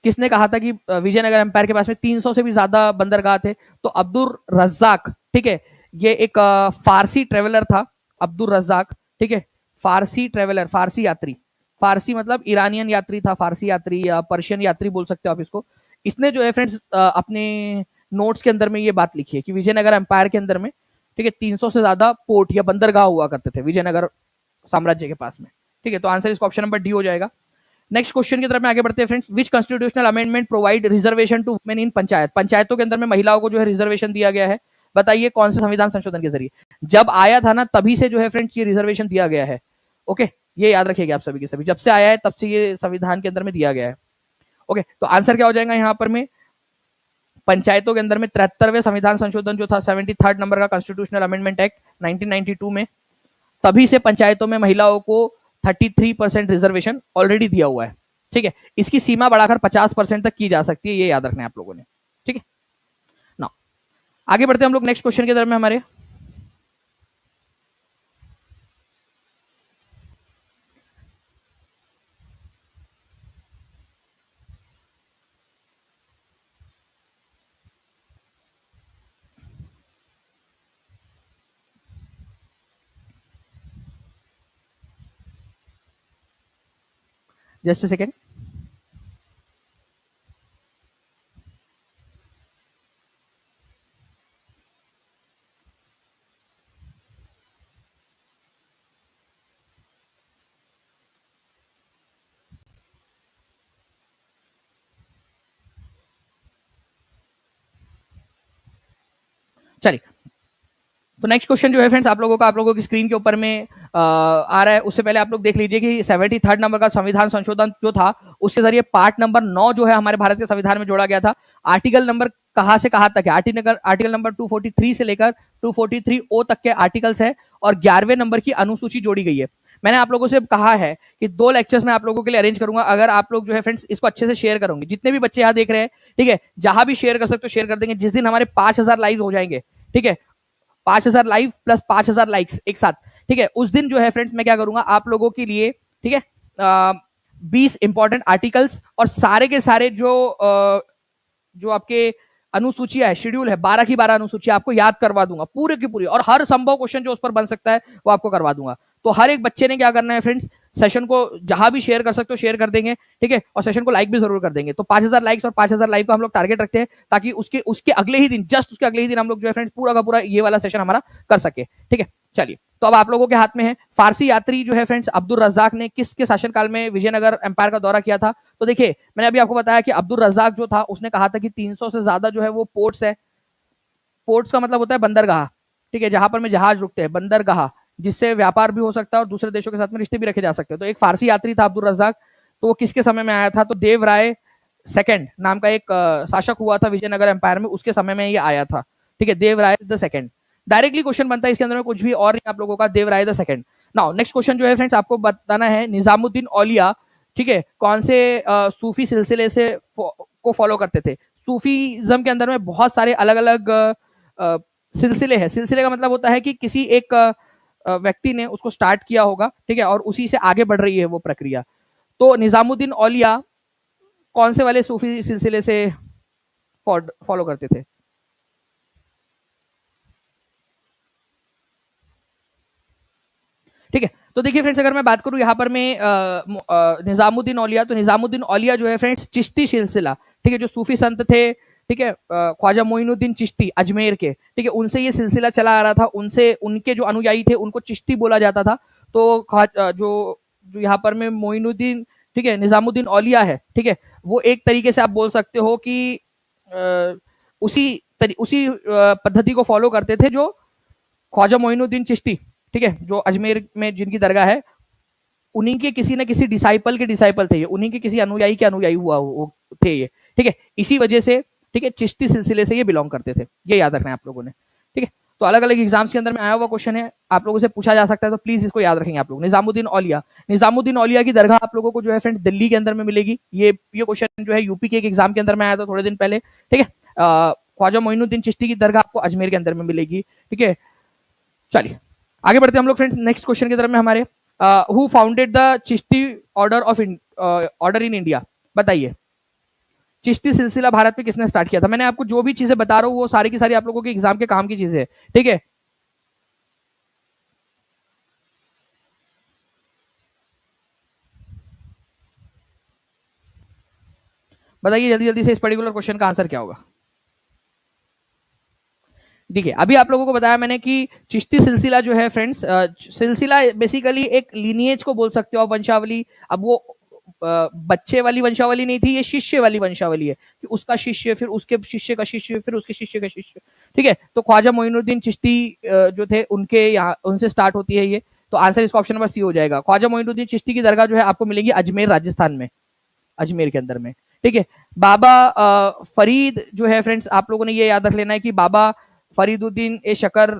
किसने कहा था कि विजयनगर एम्पायर के पास में 300 से भी ज्यादा बंदरगाह थे? तो अब्दुल रज्जाक, ठीक है। ये एक फारसी ट्रेवलर था, अब्दुल रज्जाक, ठीक है। फारसी ट्रेवलर, फारसी यात्री, फारसी मतलब ईरानियन यात्री था, फारसी यात्री या पर्शियन यात्री बोल सकते हो आप इसको। इसने जो है फ्रेंड्स अपने नोट्स के अंदर में ये बात लिखी है कि विजयनगर एम्पायर के अंदर में, ठीक है, 300 से ज्यादा पोर्ट या बंदरगाह हुआ करते थे विजयनगर साम्राज्य के पास में, ठीक है। तो आंसर इसका ऑप्शन नंबर डी हो जाएगा। नेक्स्ट क्वेश्चन की तरफ में आगे बढ़ते हैं friends. Which constitutional amendment provide reservation to women in panchayat? पंचायतों के अंदर में महिलाओं को जो है रिजर्वेशन दिया गया है। बताइए कौन से संविधान संशोधन के जरिए? जब आया था ना तभी से जो है फ्रेंड्स ये रिजर्वेशन दिया गया है। ओके, ये याद रखिएगा आप सभी के सभी, जब से आया है तब से ये संविधान के अंदर में दिया गया है। ओके, तो आंसर क्या हो जाएगा यहाँ पर में? पंचायतों के अंदर में 73वें संविधान संशोधन जो था, 73rd नंबर का कॉन्स्टिट्यूशनल अमेंडमेंट एक्ट 1992 में, तभी से पंचायतों में महिलाओं को 33% रिजर्वेशन ऑलरेडी दिया हुआ है, ठीक है। इसकी सीमा बढ़ाकर 50% तक की जा सकती है, ये याद रखना है आप लोगों ने, ठीक है ना। आगे बढ़ते हैं हम लोग नेक्स्ट क्वेश्चन की तरफ में हमारे। Just a second. चलिए, तो नेक्स्ट क्वेश्चन जो है फ्रेंड्स आप लोगों की स्क्रीन के ऊपर में आ रहा है। उससे पहले आप लोग देख लीजिए कि 73rd नंबर का संविधान संशोधन जो था उसके जरिए पार्ट नंबर 9 जो है हमारे भारत के संविधान में जोड़ा गया था। आर्टिकल नंबर कहां से कहां तक है? आर्टिकल नंबर 243 से लेकर 243 ओ तक के आर्टिकल्स है और 11वें नंबर की अनुसूची जोड़ी गई है। मैंने आप लोगों से कहा है कि 2 लेक्चर्स में आप लोगों के लिए अरेंज करूंगा, अगर आप लोग जो है फ्रेंड्स इसको अच्छे से शेयर करोगे, जितने भी बच्चे यहाँ देख रहे हैं, ठीक है, जहां भी शेयर कर सकते हो शेयर कर देंगे। जिस दिन हमारे 5000 लाइव हो जाएंगे, ठीक है, 5000 लाइव प्लस 5000 लाइक्स एक साथ, ठीक है, उस दिन जो है फ्रेंड्स मैं क्या करूंगा आप लोगों के लिए, ठीक है, 20 इंपॉर्टेंट आर्टिकल्स और सारे के सारे जो आपके अनुसूचियां है, शेड्यूल है, 12 की 12 अनुसूचियां आपको याद करवा दूंगा पूरे की पूरी, और हर संभव क्वेश्चन जो उस पर बन सकता है वो आपको करवा दूंगा। तो हर एक बच्चे ने क्या करना है फ्रेंड्स, सेशन को जहां भी शेयर कर सकते हो शेयर कर देंगे, ठीक है, और सेशन को लाइक भी जरूर कर देंगे। तो 5000 लाइक्स और 5000 लाइक का हम लोग टारगेट रखते हैं ताकि उसके उसके अगले ही दिन, जस्ट उसके अगले ही दिन हम लोग जो है फ्रेंड्स पूरा का पूरा ये वाला सेशन हमारा कर सके, ठीक है। चलिए, तो अब आप लोगों के हाथ में है, फारसी यात्री जो है फ्रेंड्स अब्दुल रज्जाक ने किसके शासनकाल में विजयनगर एम्पायर का दौरा किया था? तो देखिए मैंने अभी आपको बताया कि अब्दुल रज्जाक जो था उसने कहा था कि 300 से ज्यादा जो है वो पोर्ट्स है। पोर्ट्स का मतलब होता है बंदरगाह, ठीक है, जहां पर में जहाज रुकते हैं, बंदरगाह, जिससे व्यापार भी हो सकता है और दूसरे देशों के साथ में रिश्ते भी रखे जा सकते हैं। तो एक फारसी यात्री था अब्दुल रज्जाक, तो वो किसके समय में आया था? तो देव राय सेकंड नाम का एक शासक हुआ था विजयनगर एम्पायर में, उसके समय में ये आया था, ठीक है, देव Rai the second. Directly question बनता है इसके अंदर में, कुछ भी और नहीं आप लोगों का, Dev Rai the second. Now next question जो है फ्रेंड्स आपको बताना है, निजामुद्दीन औलिया, ठीक है, कौन से सूफी सिलसिले से को फॉलो करते थे? सूफीज्म के अंदर में बहुत सारे अलग अलग सिलसिले हैं। सिलसिले का मतलब होता है कि किसी एक व्यक्ति ने उसको स्टार्ट किया होगा, ठीक है, और उसी से आगे बढ़ रही है वो प्रक्रिया। तो निजामुद्दीन औलिया कौन से वाले सूफी सिलसिले से फॉलो करते थे? ठीक है, तो देखिए फ्रेंड्स अगर मैं बात करूं यहाँ पर मैं निजामुद्दीन औलिया, तो निजामुद्दीन औलिया जो है फ्रेंड्स चिश्ती सिलसिला, ठीक है, जो सूफी संत थे, ठीक है, ख्वाजा मोइनुद्दीन चिश्ती अजमेर के, ठीक है, उनसे ये सिलसिला चला आ रहा था, उनसे उनके जो अनुयायी थे उनको चिश्ती बोला जाता था। तो जो जो यहाँ पर में मोइनुद्दीन, ठीक है, निजामुद्दीन औलिया है, ठीक है, वो एक तरीके से आप बोल सकते हो कि उसी पद्धति को फॉलो करते थे जो ख्वाजा मोइनुद्दीन चिश्ती, ठीक है, जो अजमेर में जिनकी दरगाह है, उन्हीं के किसी न किसी डिसाइपल के डिसाइपल थे ये, उन्हीं के किसी अनुयायी के अनुयायी हुआ थे ये, ठीक है, इसी वजह से, ठीक है, चिश्ती सिलसिले से ये बिलोंग करते थे, ये याद रखना है आप लोगों ने, ठीक है। तो अलग अलग एग्जाम्स के अंदर में आया हुआ क्वेश्चन है, आप लोगों से पूछा जा सकता है, तो प्लीज इसको याद रखेंगे आप लोग। निजामुद्दीन औलिया, निजामुद्दीन औलिया की दरगाह आप लोगों को जो है फ्रेंड दिल्ली के अंदर में मिलेगी। ये क्वेश्चन जो है यूपी के एक एग्जाम के अंदर में आया था थोड़े दिन पहले, ठीक है। ख्वाजा मोइनुद्दीन चिश्ती की दरगाह आपको अजमेर के अंदर में मिलेगी। ठीक है, चलिए आगे बढ़ते हैं हम लोग फ्रेंड्स नेक्स्ट क्वेश्चन की तरफ में हमारे। Who founded the Chishti order in India? बताइए, चिश्ती सिलसिला भारत में किसने स्टार्ट किया था? मैंने आपको जो भी चीजें बता रहा हूँ वो सारी की सारी आप लोगों के एग्जाम के काम की चीजें है। ठीक है, बताइए जल्दी जल्दी से इस पर्टिकुलर क्वेश्चन का आंसर क्या होगा। देखिए, अभी आप लोगों को बताया मैंने कि चिश्ती सिलसिला जो है फ्रेंड्स, सिलसिला बेसिकली एक लीनिएज को बोल सकते हो आप, वंशावली। अब वो बच्चे वाली वंशावली नहीं थी, ये शिष्य वाली वंशावली है कि उसका शिष्य, फिर उसके शिष्य का शिष्य, फिर उसके शिष्य का शिष्य। ठीक है, तो ख्वाजा मोइनुद्दीन चिश्ती जो थे उनके यहाँ, उनसे स्टार्ट होती है ये। तो आंसर इसका ऑप्शन नंबर सी हो जाएगा। ख्वाजा मोइनुद्दीन चिश्ती की दरगाह जो है आपको मिलेगी अजमेर, राजस्थान में, अजमेर के अंदर में। ठीक है, बाबा फरीद जो है फ्रेंड्स, आप लोगों ने ये याद रख लेना है कि बाबा फरीदुद्दीन ए शकर,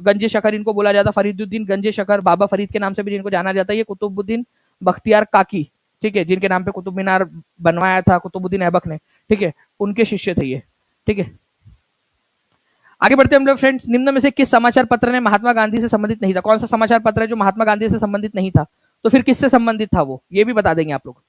गंजे शकर इनको बोला जाता, फरीदुद्दीन गंजे शकर, बाबा फरीद के नाम से भी जिनको जाना जाता है। ये कुतुबुद्दीन बख्तियार काकी, ठीक है, जिनके नाम पे कुतुब मीनार बनवाया था कुतुबुद्दीन ऐबक ने। ठीक है, उनके शिष्य थे ये। ठीक है, आगे बढ़ते हैं हम लोग फ्रेंड्स। निम्न में से किस समाचार पत्र ने महात्मा गांधी से संबंधित नहीं था? कौन सा समाचार पत्र है जो महात्मा गांधी से संबंधित नहीं था? तो फिर किससे संबंधित था वो, ये भी बता देंगे आप लोग।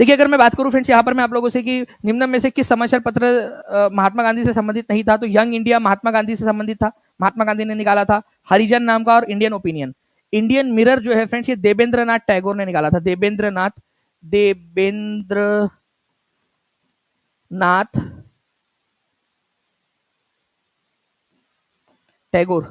देखिए, अगर मैं बात करूं फ्रेंड्स यहाँ पर मैं आप लोगों से कि निम्न में से किस समाचार पत्र महात्मा गांधी से संबंधित नहीं था, तो यंग इंडिया महात्मा गांधी से संबंधित था, महात्मा गांधी ने निकाला था। हरिजन नाम का, और इंडियन ओपिनियन। इंडियन मिरर जो है फ्रेंड्स, ये देवेंद्र नाथ टैगोर ने निकाला था। देवेंद्र नाथ टैगोर।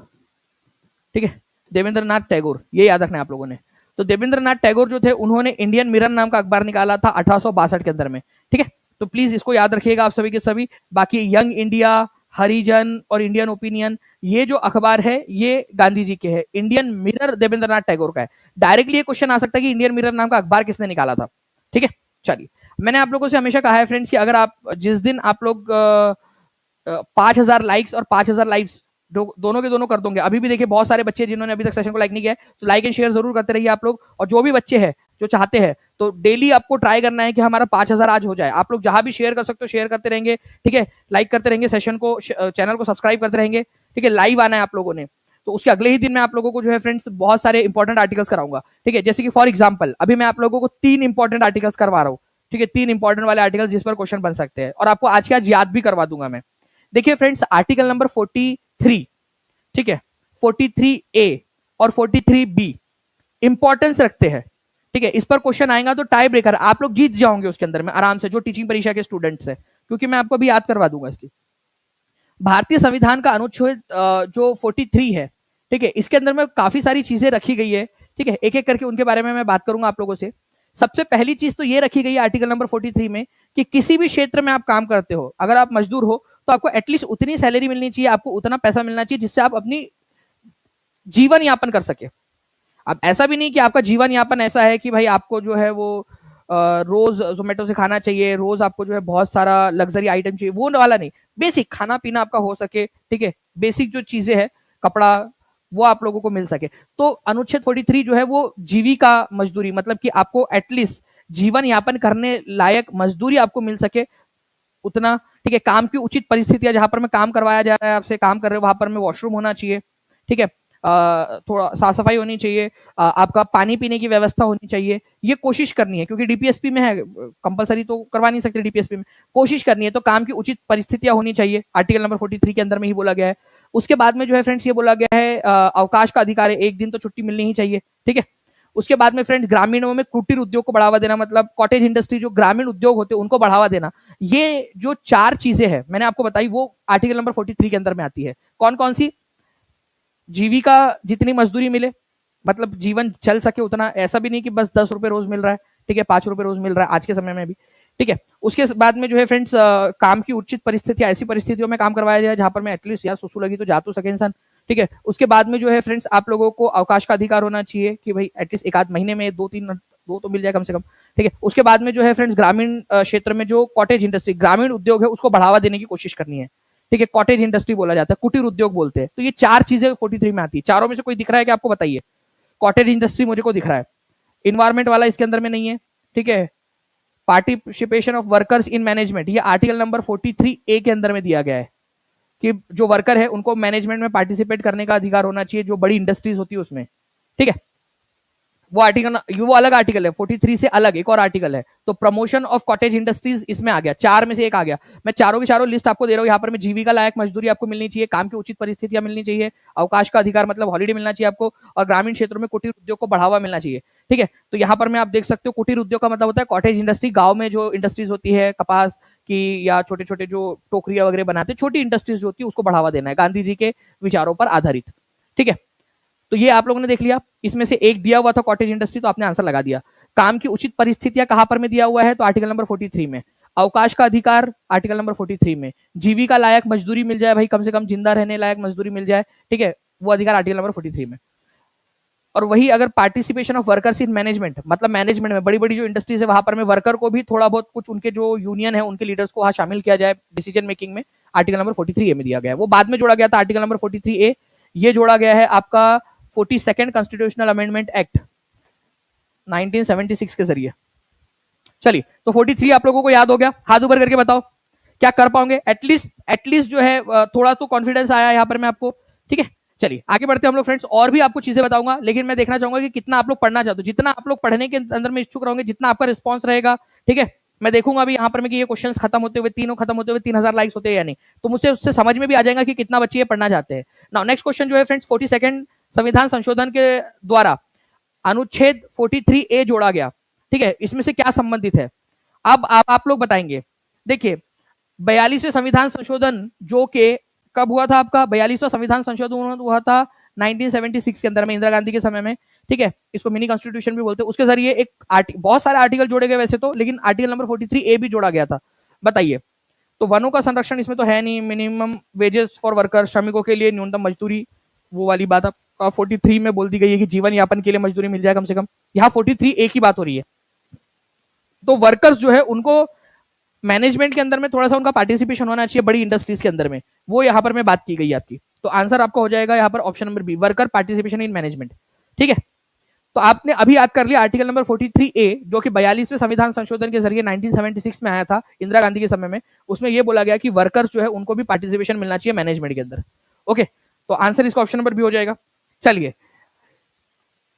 ठीक है, देवेंद्र नाथ टैगोर, ये याद रखना है आप लोगों ने। तो देवेंद्र नाथ टैगोर जो थे उन्होंने इंडियन मिरर नाम का अखबार निकाला था 1862 के अंदर में। ठीक है, तो प्लीज इसको याद रखिएगा आप सभी के सभी। बाकी यंग इंडिया, हरिजन और इंडियन ओपिनियन, ये जो अखबार है ये गांधी जी के हैं। इंडियन मिरर देवेंद्र नाथ टैगोर का है। डायरेक्टली ये क्वेश्चन आ सकता है कि इंडियन मिरर नाम का अखबार किसने निकाला था। ठीक है, चलिए, मैंने आप लोगों से हमेशा कहा है फ्रेंड्स कि अगर आप जिस दिन आप लोग 5,000 लाइक्स और 5,000 लाइक्स दोनों के दोनों कर दोगे। अभी भी देखिए बहुत सारे बच्चे जिन्होंने अभी तक सेशन को लाइक नहीं किया है, तो लाइक एंड शेयर जरूर करते रहिए आप लोग। और जो भी बच्चे हैं जो चाहते हैं, तो डेली आपको ट्राई करना है कि हमारा 5,000 आज हो जाए। आप लोग जहां भी शेयर कर सकते हो शेयर करते रहेंगे। ठीक है, लाइक करते रहेंगे, सेशन को, चैनल को सब्सक्राइब करते रहेंगे। ठीक है, लाइव आना है आप लोगों ने। तो उसके अगले ही दिन मैं आप लोगों को जो है फ्रेंड्स बहुत सारे इंपॉर्टेंट आर्टिकल्स कराऊंगा। ठीक है, जैसे कि फॉर एग्जाम्पल अभी मैं आप लोगों को 3 इंपॉर्टेंट आर्टिकल्स करवा रहा हूँ। ठीक है, 3 इंपॉर्टेंट वाले आर्टिकल्स जिस पर क्वेश्चन बन सकते हैं, और आपको आज के आज याद भी करवा दूंगा मैं। देखिए फ्रेंड्स, आर्टिकल नंबर 43, ठीक है, 43A और 43B इंपॉर्टेंस रखते हैं। ठीक है, इस पर क्वेश्चन आएगा तो टाई ब्रेकर आप लोग जीत जाओगे उसके अंदर में आराम से, जो टीचिंग परीक्षा के स्टूडेंट्स है, क्योंकि मैं आपको भी याद करवा दूंगा इसकी। भारतीय संविधान का अनुच्छेद जो 43 है, ठीक है, इसके अंदर में काफी सारी चीजें रखी गई है। ठीक है, एक एक करके उनके बारे में मैं बात करूंगा आप लोगों से। सबसे पहली चीज तो ये रखी गई है आर्टिकल नंबर 43 में कि किसी भी क्षेत्र में आप काम करते हो, अगर आप मजदूर हो तो आपको एटलीस्ट उतनी सैलरी मिलनी चाहिए, आपको उतना पैसा मिलना चाहिए जिससे आप अपनी जीवन यापन कर सके। अब ऐसा भी नहीं कि आपका जीवन यापन ऐसा है कि भाई आपको जो है वो रोज जोमेटो से खाना चाहिए, रोज आपको जो है बहुत सारा लग्जरी आइटम चाहिए, वो वाला नहीं। बेसिक खाना पीना आपका हो सके। ठीक है, बेसिक जो चीजें है, कपड़ा, वो आप लोगों को मिल सके। तो अनुच्छेद 43 जो है वो जीविका मजदूरी, मतलब कि आपको एटलीस्ट जीवन यापन करने लायक मजदूरी आपको मिल सके उतना। ठीक है, काम की उचित परिस्थितियां, जहां पर मैं काम करवाया जा रहा है, आपसे काम कर रहे हो वहां पर में वॉशरूम होना चाहिए। ठीक है, थोड़ा साफ सफाई होनी चाहिए, आपका पानी पीने की व्यवस्था होनी चाहिए। ये कोशिश करनी है, क्योंकि डीपीएसपी में है, कंपलसरी तो करवा नहीं सकते डीपीएसपी में, कोशिश करनी है। तो काम की उचित परिस्थितियां होनी चाहिए, आर्टिकल नंबर 43 के अंदर में ही बोला गया है। उसके बाद में जो है फ्रेंड्स ये बोला गया है अवकाश का अधिकार है, 1 दिन तो छुट्टी मिलनी ही चाहिए। ठीक है, उसके बाद में फ्रेंड्स ग्रामीणों में कुटीर उद्योग को बढ़ावा देना, मतलब कॉटेज इंडस्ट्री, जो ग्रामीण उद्योग होते हैं उनको बढ़ावा देना। ये जो 4 चीजें हैं मैंने आपको बताई, वो आर्टिकल नंबर 43 के अंदर में आती है। कौन कौन सी? जीविका, जितनी मजदूरी मिले, मतलब जीवन चल सके उतना, ऐसा भी नहीं कि बस 10 रुपए रोज मिल रहा है। ठीक है, 5 रुपए रोज मिल रहा है आज के समय में भी। ठीक है, उसके बाद में जो है फ्रेंड्स काम की उचित परिस्थितियां, ऐसी परिस्थितियों में काम करवाया जाए जहां पर मैं एटलीस्ट यार सुसु लगी तो जा तो सके इंसान। ठीक है, उसके बाद में जो है फ्रेंड्स आप लोगों को अवकाश का अधिकार होना चाहिए कि भाई एटलीस्ट 1 आध महीने में 2 तो मिल जाए कम से कम। ठीक है, उसके बाद में जो है फ्रेंड्स ग्रामीण क्षेत्र में जो कॉटेज इंडस्ट्री, ग्रामीण उद्योग है, उसको बढ़ावा देने की कोशिश करनी है। ठीक है, कॉटेज इंडस्ट्री बोला जाता है, कुटीर उद्योग बोलते हैं। तो ये 4 चीजें 43 में आती है। चारों में से कोई दिख रहा है कि आपको? बताइए कॉटेज इंडस्ट्री मुझे को दिख रहा है, इन्वायरमेंट वाला इसके अंदर में नहीं है, ठीक है। Participation of workers in management, ये आर्टिकल नंबर 43A के अंदर में दिया गया है कि जो वर्कर है उनको मैनेजमेंट में पार्टिसिपेट करने का अधिकार होना चाहिए, जो बड़ी इंडस्ट्रीज होती है उसमें, ठीक है। वो आर्टिकल, वो अलग आर्टिकल है, 43 से अलग एक और आर्टिकल है। तो प्रमोशन ऑफ कॉटेज इंडस्ट्रीज इसमें आ गया, 4 में से एक आ गया। मैं चारों की चारों लिस्ट आपको दे रहा हूं। यहाँ पर मैं जीविका लायक मजदूरी आपको मिलनी चाहिए, काम की उचित परिस्थितियां मिलनी चाहिए, अवकाश का अधिकार मतलब हॉलीडे मिलना चाहिए आपको, और ग्रामीण क्षेत्रों में कुटीर उद्योग को बढ़ावा मिलना चाहिए, ठीक है। तो यहाँ पर मैं आप देख सकते हो कुटीर उद्योग का मतलब होता है कॉटेज इंडस्ट्री, गाँव में जो इंडस्ट्रीज होती है कपास की या छोटे छोटे जो टोकरिया वगैरह बनाते हैं, छोटी इंडस्ट्रीज जो होती है उसको बढ़ावा देना है, गांधी जी के विचारों पर आधारित, ठीक है। तो ये आप लोगों ने देख लिया, इसमें से एक दिया हुआ था कॉटेज इंडस्ट्री, तो आपने आंसर लगा दिया। काम की उचित परिस्थितियां कहां पर में दिया हुआ है, तो आर्टिकल नंबर 43 में। अवकाश का अधिकार आर्टिकल नंबर 43 में। जीविका लायक मजदूरी मिल जाए भाई, कम से कम जिंदा रहने लायक मजदूरी मिल जाए, ठीक है, वो अधिकार आर्टिकल नंबर 43 में। और वही अगर participation of workers in management, मतलब मैनेजमेंट में बड़ी बड़ी जो इंडस्ट्रीज है वहां पर में वर्कर को भी थोड़ा बहुत कुछ उनके जो यूनियन है उनके लीडर्स को वहां शामिल किया जाए डिसीजन मेकिंग में, आर्टिकल नंबर 43A में दिया गया है। वो बाद में जोड़ा गया था आर्टिकल नंबर 43A, ये जोड़ा गया है आपका 42nd कॉन्स्टिट्यूशनल अमेंडमेंट एक्ट 1976 के जरिए। चलिए, तो 43 आप लोगों को याद हो गया, हाथ ऊपर करके बताओ क्या कर पाओगे, एटलीस्ट जो है थोड़ा तो कॉन्फिडेंस आया यहाँ पर मैं आपको, ठीक है। चलिए आगे बढ़ते हैं हम लोग फ्रेंड्स, और भी आपको चीजें बताऊंगा, लेकिन मैं देखना चाहूंगा कि कितना आप लोग पढ़ना चाहते हो। जितना आप लोग पढ़ने के अंदर में इच्छुक रहोगे, जितना आपका रिस्पॉन्स रहेगा, ठीक है, मैं देखूंगा अभी यहाँ पर मैं कि ये क्वेश्चंस खत्म होते हुए, तीनों खत्म होते हुए 3000 लाइक्स होते हैं या नहीं, तो मुझसे उससे समझ में भी आ जाएगा कि कितना बच्चे ये पढ़ना चाहते हैं। नाउ नेक्स्ट क्वेश्चन जो है फ्रेंड्स, 42nd संविधान संशोधन के द्वारा अनुच्छेद 43A जोड़ा गया, ठीक है, इसमें से क्या संबंधित है, अब आप लोग बताएंगे। देखिए 42वें संविधान संशोधन जो के कब हुआ था, आपका 42वां संविधान संशोधन हुआ था 1976 के अंदर में, इंदिरा गांधी के समय में, ठीक है, इसको मिनी कॉन्स्टिट्यूशन भी बोलते हैं। उसके जरिए एक बहुत सारे आर्टिकल जोड़े गए वैसे तो, लेकिन आर्टिकल नंबर 43A भी जोड़ा गया था। बताइए, तो वनों का संरक्षण इसमें तो है नहीं, मिनिमम वेजेस फॉर वर्कर, श्रमिकों के लिए न्यूनतम मजदूरी, वो वाली बात आपका 43 में बोल दी गई है कि जीवन यापन के लिए मजदूरी मिल जाए कम से कम, यहाँ 43A की बात हो रही है। तो वर्कर्स जो है उनको मैनेजमेंट के अंदर में थोड़ा सा उनका पार्टिसिपेशन होना चाहिए बड़ी इंडस्ट्रीज के अंदर में, वो यहाँ पर मैं बात की गई आपकी। तो आंसर आपका हो जाएगा यहाँ पर option number B, worker participation in management, ठीक है। तो आपने अभी याद कर लिया आर्टिकल नंबर 43A जो कि 42वें संविधान संशोधन के जरिए 1976 में आया था इंदिरा गांधी के समय में, उसमें यह बोला गया कि वर्कर्स जो है उनको भी पार्टिसिपेशन मिलना चाहिए मैनेजमेंट के अंदर, ओके। तो आंसर इसका ऑप्शन नंबर बी हो जाएगा। चलिए,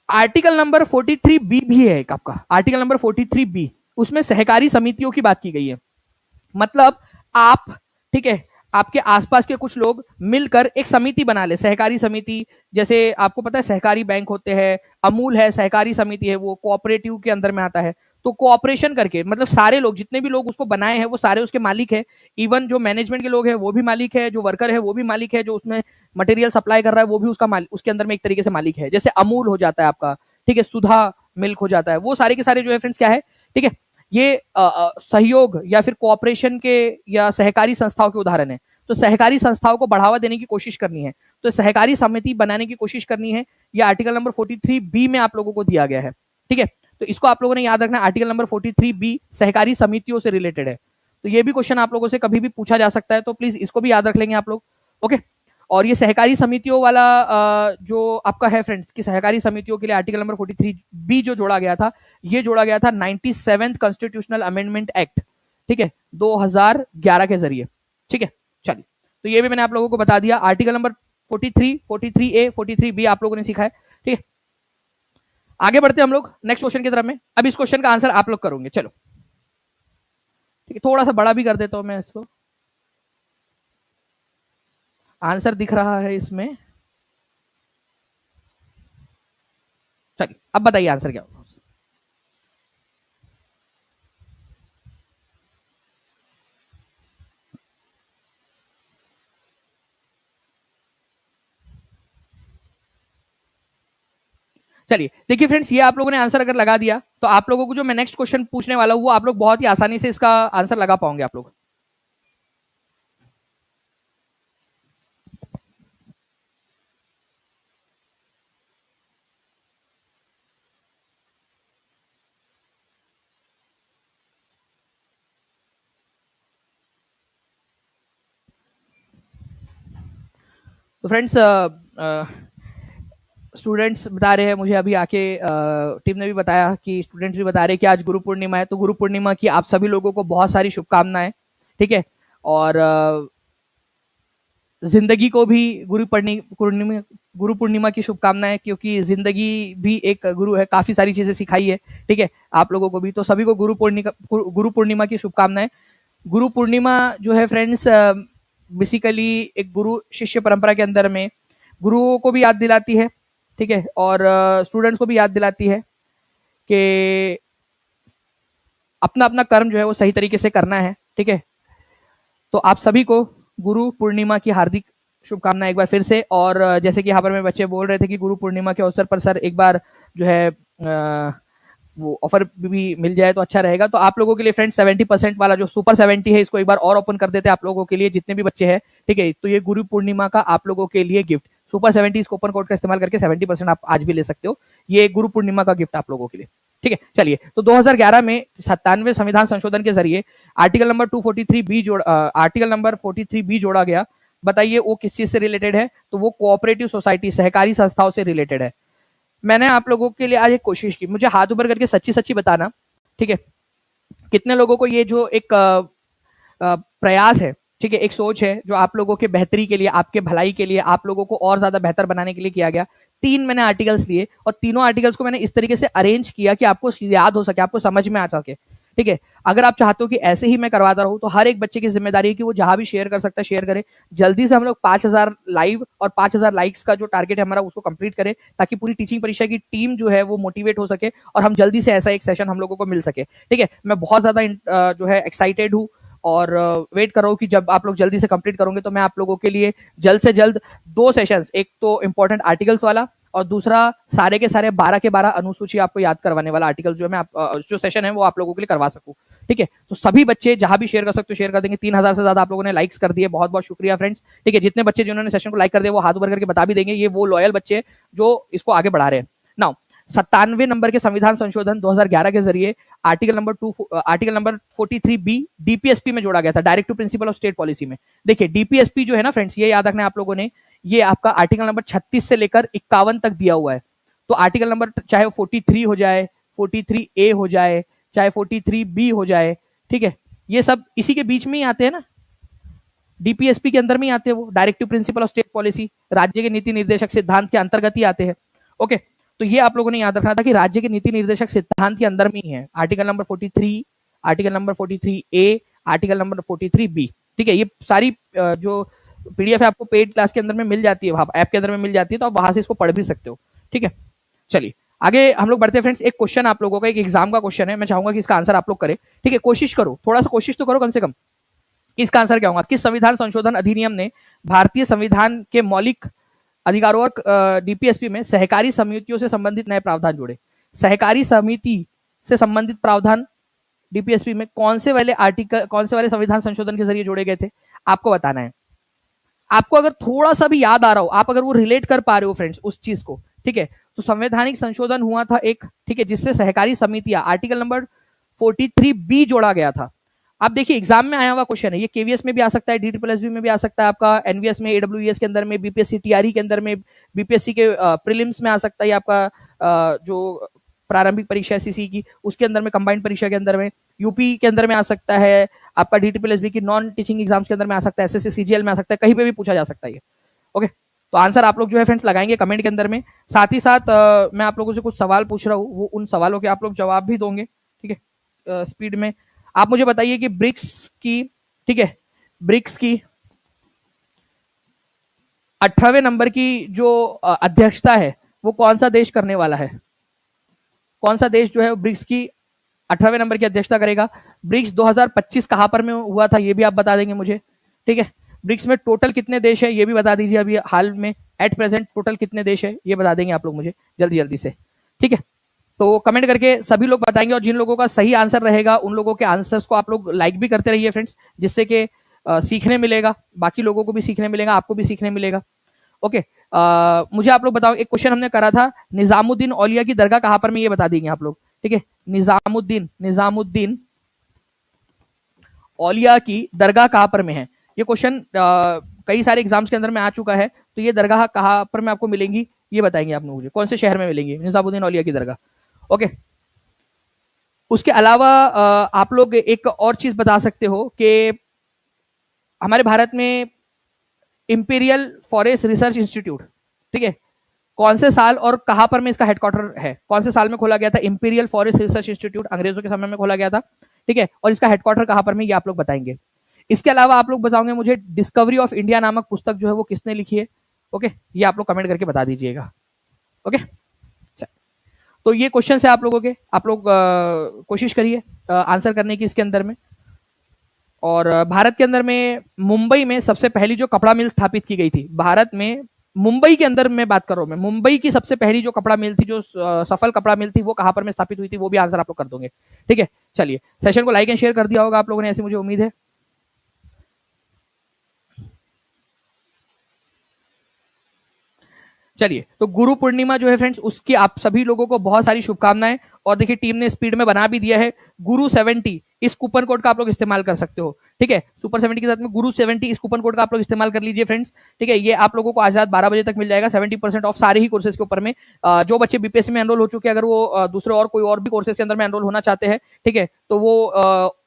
आर्टिकल नंबर 43B भी है एक आपका, आर्टिकल नंबर 43B, उसमें सहकारी समितियों की बात की गई है। मतलब आप, ठीक है, आपके आसपास के कुछ लोग मिलकर एक समिति बना ले, सहकारी समिति, जैसे आपको पता है सहकारी बैंक होते हैं, अमूल है सहकारी समिति है, वो कोऑपरेटिव के अंदर में आता है। तो कोऑपरेशन करके मतलब सारे लोग, जितने भी लोग उसको बनाए हैं वो सारे उसके मालिक है, इवन जो मैनेजमेंट के लोग हैं वो भी मालिक है, जो वर्कर है वो भी मालिक है, जो उसमें मटेरियल सप्लाई कर रहा है वो भी उसका मालिक, उसके अंदर में एक तरीके से मालिक है। जैसे अमूल हो जाता है आपका, ठीक है, सुधा मिल्क हो जाता है, वो सारे के सारे जो है फ्रेंड्स क्या है, ठीक है, ये सहयोग या फिर कोऑपरेशन के या सहकारी संस्थाओं के उदाहरण है। तो सहकारी संस्थाओं को बढ़ावा देने की कोशिश करनी है, तो सहकारी समिति बनाने की कोशिश करनी है, ये आर्टिकल नंबर 43B में आप लोगों को दिया गया है, ठीक है। तो इसको आप लोगों ने याद रखना, आर्टिकल नंबर 43B सहकारी समितियों से रिलेटेड है। तो ये भी क्वेश्चन आप लोगों से कभी भी पूछा जा सकता है, तो प्लीज इसको भी याद रख लेंगे आप लोग, ओके। और ये सहकारी समितियों वाला जो आपका है फ्रेंड्स कि सहकारी समितियों के लिए आर्टिकल नंबर 43B जो जोड़ा गया था, ये जोड़ा गया था 97th कॉन्स्टिट्यूशनल अमेंडमेंट एक्ट, ठीक है, 2011 के जरिए, ठीक है। चलिए, तो ये भी मैंने आप लोगों को बता दिया, आर्टिकल नंबर 43, 43A, 43B आप लोगों ने सीखा है, ठीक है। आगे बढ़ते हम लोग नेक्स्ट क्वेश्चन की तरफ में। अब इस क्वेश्चन का आंसर आप लोग करोगे, चलो ठीक है, थोड़ा सा बड़ा भी कर देता हूं मैं इसको, आंसर दिख रहा है इसमें। चलिए अब बताइए आंसर क्या होगा। चलिए देखिए फ्रेंड्स, ये आप लोगों ने आंसर अगर लगा दिया तो आप लोगों को जो मैं नेक्स्ट क्वेश्चन पूछने वाला हूं वो आप लोग बहुत ही आसानी से इसका आंसर लगा पाओगे आप लोग। तो फ्रेंड्स स्टूडेंट्स बता रहे हैं मुझे अभी आके, टीम ने भी बताया कि स्टूडेंट्स भी बता रहे हैं कि आज गुरु पूर्णिमा है, तो गुरु पूर्णिमा की आप सभी लोगों को बहुत सारी शुभकामनाएं। ठीक है, और जिंदगी को भी गुरु पूर्णिमा की शुभकामनाएं, क्योंकि जिंदगी भी एक गुरु है, काफी सारी चीजें सिखाई है। ठीक है, आप लोगों को भी, तो सभी को गुरु पूर्णिमा की शुभकामनाएं। गुरु पूर्णिमा जो है फ्रेंड्स, बेसिकली एक गुरु शिष्य परंपरा के अंदर में गुरुओं को भी याद दिलाती है। ठीक है, और स्टूडेंट्स को भी याद दिलाती है कि अपना अपना कर्म जो है वो सही तरीके से करना है। ठीक है, तो आप सभी को गुरु पूर्णिमा की हार्दिक शुभकामनाएं एक बार फिर से। और जैसे कि यहाँ पर मेरे बच्चे बोल रहे थे कि गुरु पूर्णिमा के अवसर पर सर एक बार जो है वो ऑफर भी मिल जाए तो अच्छा रहेगा। तो आप लोगों के लिए फ्रेंड्स 70% वाला जो सुपर 70 है, इसको एक बार और ओपन कर देते हैं आप लोगों के लिए, जितने भी बच्चे हैं। ठीक है, तो ये गुरु पूर्णिमा का आप लोगों के लिए गिफ्ट सुपर 70, इस कूपन कोड का इस्तेमाल करके 70% आप आज भी ले सकते हो। ये गुरु पूर्णिमा का गिफ्ट आप लोगों के लिए। ठीक है, चलिए, तो 2011 में 97वें संविधान संशोधन के जरिए आर्टिकल नंबर 43 बी जोड़ा गया। बताइए वो किस चीज से रिलेटेड है? तो वो कोऑपरेटिव सोसाइटी, सहकारी संस्थाओं से रिलेटेड है। मैंने आप लोगों के लिए आज एक कोशिश की, मुझे हाथ ऊपर करके सच्ची सच्ची बताना। ठीक है, कितने लोगों को ये जो एक प्रयास है, ठीक है, एक सोच है जो आप लोगों के बेहतरी के लिए, आपके भलाई के लिए, आप लोगों को और ज्यादा बेहतर बनाने के लिए किया गया। 3 मैंने आर्टिकल्स लिए और तीनों आर्टिकल्स को मैंने इस तरीके से अरेंज किया कि आपको याद हो सके, आपको समझ में आ सके। ठीक है, अगर आप चाहते हो कि ऐसे ही मैं करवाता रहूं, तो हर एक बच्चे की जिम्मेदारी है कि वो जहां भी शेयर कर सकता है शेयर करे। जल्दी से हम लोग 5000 लाइव और 5000 लाइक्स का जो टारगेट है हमारा, उसको कंप्लीट करें, ताकि पूरी टीचिंग परीक्षा की टीम जो है वो मोटिवेट हो सके और हम जल्दी से ऐसा एक सेशन हम लोगों को मिल सके। ठीक है, मैं बहुत ज्यादा जो है एक्साइटेड हूँ और वेट कर रहा हूँ कि जब आप लोग जल्दी से कंप्लीट करोगे तो मैं आप लोगों के लिए जल्द से जल्द 2 सेशंस, एक तो इंपॉर्टेंट आर्टिकल्स वाला और दूसरा सारे के सारे 12 के 12 अनुसूची आपको याद करवाने वाला आर्टिकल जो मैं जो सेशन है वो आप लोगों के लिए करवा सकूं। ठीक है, तो सभी बच्चे जहां भी शेयर कर सकते हो शेयर कर देंगे। 3000 से ज्यादा आप लोगों ने लाइक्स कर दिए, बहुत बहुत शुक्रिया फ्रेंड्स। ठीक है, जितने बच्चे जिन्होंने सेशन को लाइक कर दिया वो हाथ ऊपर करके बता भी देंगे, ये वो लॉयल बच्चे जो इसको आगे बढ़ा रहे हैं। नाउ 97 नंबर के संविधान संशोधन 2011 के जरिए आर्टिकल नंबर 43 बी डीपीएसपी में जोड़ा गया था, direct to principle of state policy में। देखिए डीपीएसपी जो है ना फ्रेंड्स, ये याद रखना आप लोगों ने, ये आपका आर्टिकल नंबर 36 से लेकर 51 तक दिया हुआ है। तो आर्टिकल नंबर चाहे 43 हो जाए, 43A हो जाए, चाहे 43B हो जाए, ठीक है, ये सब इसी के बीच में ही आते हैं ना, डीपीएसपी के अंदर में ही आते हैं, वो directive principle of state policy, राज्य के नीति निर्देशक सिद्धांत के अंतर्गत ही आते हैं। ओके, तो ये आप लोगों ने याद रखना था कि राज्य के नीति निर्देशक सिद्धांत के अंदर में ही है article number 43, article number 43A, article number 43B। ठीक है, ये सारी जो पीडीएफ है आपको पेड क्लास के अंदर में मिल जाती है, ऐप के अंदर में मिल जाती है, तो आप वहां से इसको पढ़ भी सकते हो। ठीक है, चलिए आगे हम लोग बढ़ते हैं फ्रेंड्स। एक क्वेश्चन आप लोगों का, एक एग्जाम का क्वेश्चन है, मैं चाहूंगा कि इसका आंसर आप लोग करें। ठीक है, कोशिश करो, थोड़ा सा कोशिश तो करो कम से कम। इसका आंसर क्या होगा? किस संविधान संशोधन अधिनियम ने भारतीय संविधान के मौलिक अधिकारों और डीपीएसपी में सहकारी समितियों से संबंधित नए प्रावधान जोड़े? सहकारी समिति से संबंधित प्रावधान डीपीएसपी में कौन से वाले संविधान संशोधन के जरिए जोड़े गए थे? आपको बताना है। आपको अगर थोड़ा सा भी याद आ रहा हो, आप अगर वो रिलेट कर पा रहे हो फ्रेंड्स उस चीज को, ठीक है, तो संवैधानिक संशोधन हुआ था एक, ठीक है, जिससे सहकारी समितियां, आर्टिकल नंबर 43B जोड़ा गया था। अब देखिए एग्जाम में आया हुआ क्वेश्चन है, ये केवीएस में भी आ सकता है, DSSB में भी आ सकता है, आपका एनवीएस में, एडब्ल्यूएस के अंदर में, बीपीएससी टीआरई के अंदर में, बीपीएससी के प्रीलिम्स में आ सकता है, आपका जो प्रारंभिक परीक्षा सीसी की उसके अंदर में, कंबाइंड परीक्षा के अंदर में, यूपी के अंदर में आ सकता है, आपका DSSB की नॉन टीचिंग एग्जाम्स के अंदर में आ सकता है, एसएससी सीजीएल में आ सकता है, कहीं पे भी पूछा जा सकता है ये। ओके, तो आंसर आप लोग जो है फ्रेंड्स लगाएंगे कमेंट के अंदर में। साथ ही साथ मैं आप लोगों से कुछ सवाल पूछ रहा हूँ, वो उन सवालों के आप लोग जवाब भी दोगे। ठीक है, स्पीड में आप मुझे बताइए कि ब्रिक्स की, ठीक है, ब्रिक्स की 18वें नंबर की जो अध्यक्षता है वो कौन सा देश करने वाला है? कौन सा देश जो है ब्रिक्स की 18वें नंबर की अध्यक्षता करेगा? ब्रिक्स 2025 कहां पर में हुआ था ये भी आप बता देंगे मुझे। ठीक है, ब्रिक्स में टोटल कितने देश है ये भी बता दीजिए, अभी हाल में एट प्रेजेंट टोटल कितने देश है ये बता देंगे आप लोग मुझे जल्दी जल्दी से। ठीक है, तो कमेंट करके सभी लोग बताएंगे, और जिन लोगों का सही आंसर रहेगा उन लोगों के आंसर्स को आप लोग लाइक भी करते रहिए फ्रेंड्स, जिससे कि सीखने मिलेगा, बाकी लोगों को भी सीखने मिलेगा, आपको भी सीखने मिलेगा। ओके, मुझे आप लोग बताओ, एक क्वेश्चन हमने करा था, निजामुद्दीन औलिया की दरगाह कहां पर में, ये बता देंगे आप लोग। ठीक है, निजामुद्दीन औलिया की दरगाह कहां पर में है? ये क्वेश्चन कई सारे एग्जाम्स के अंदर में आ चुका है, तो ये दरगाह कहां पर में आपको मिलेंगी ये बताएंगे आप मुझे कौन से शहर में मिलेंगी, निजामुद्दीन औलिया की दरगाह। ओके, उसके अलावा आप लोग एक और चीज बता सकते हो कि हमारे भारत में इंपीरियल फॉरेस्ट रिसर्च इंस्टीट्यूट, ठीक है, कौन से साल और कहां पर में इसका हेडक्वार्टर है, कौन से साल में खोला गया था? इंपीरियल फॉरेस्ट रिसर्च इंस्टीट्यूट अंग्रेजों के समय में खोला गया था, ठीक है, और इसका हेडक्वार्टर कहां पर में, ये आप लोग बताएंगे। इसके अलावा आप लोग बताओगे मुझे डिस्कवरी ऑफ इंडिया नामक पुस्तक जो है वो किसने लिखी है? ओके, ये आप लोग कमेंट करके बता दीजिएगा। ओके, तो ये क्वेश्चन है आप लोगों के, आप लोग कोशिश करिए आंसर करने की इसके अंदर में। और भारत के अंदर में मुंबई में सबसे पहली जो कपड़ा मिल स्थापित की गई थी भारत में, मुंबई के अंदर में बात कर रहा हूं मैं, मुंबई की सबसे पहली जो कपड़ा मिल थी, जो सफल कपड़ा मिल थी, वो कहां पर में स्थापित हुई थी, वो भी आंसर आप लोग कर दोगे। ठीक है, चलिए सेशन को लाइक एंड शेयर कर दिया होगा आप लोगों ने, ऐसी मुझे उम्मीद है। चलिए, तो गुरु पूर्णिमा जो है फ्रेंड्स, उसकी आप सभी लोगों को बहुत सारी शुभकामनाएं। और देखिए टीम ने स्पीड में बना भी दिया है, गुरु 70 इस कूपन कोड का आप लोग इस्तेमाल कर सकते हो। ठीक है, सुपर 70 के साथ में गुरु 70 इस कूपन कोड का आप लोग इस्तेमाल कर लीजिए फ्रेंड्स। ठीक है, ये आप लोगों को आज रात 12 बजे तक मिल जाएगा, 70% ऑफ सारे ही कोर्सेज के ऊपर में। जो बच्चे बीपीएससी में एनरोल हो चुके हैं, अगर वो दूसरे और कोई और भी कोर्सेज के अंदर में एनरोल होना चाहते हैं, ठीक है, तो वो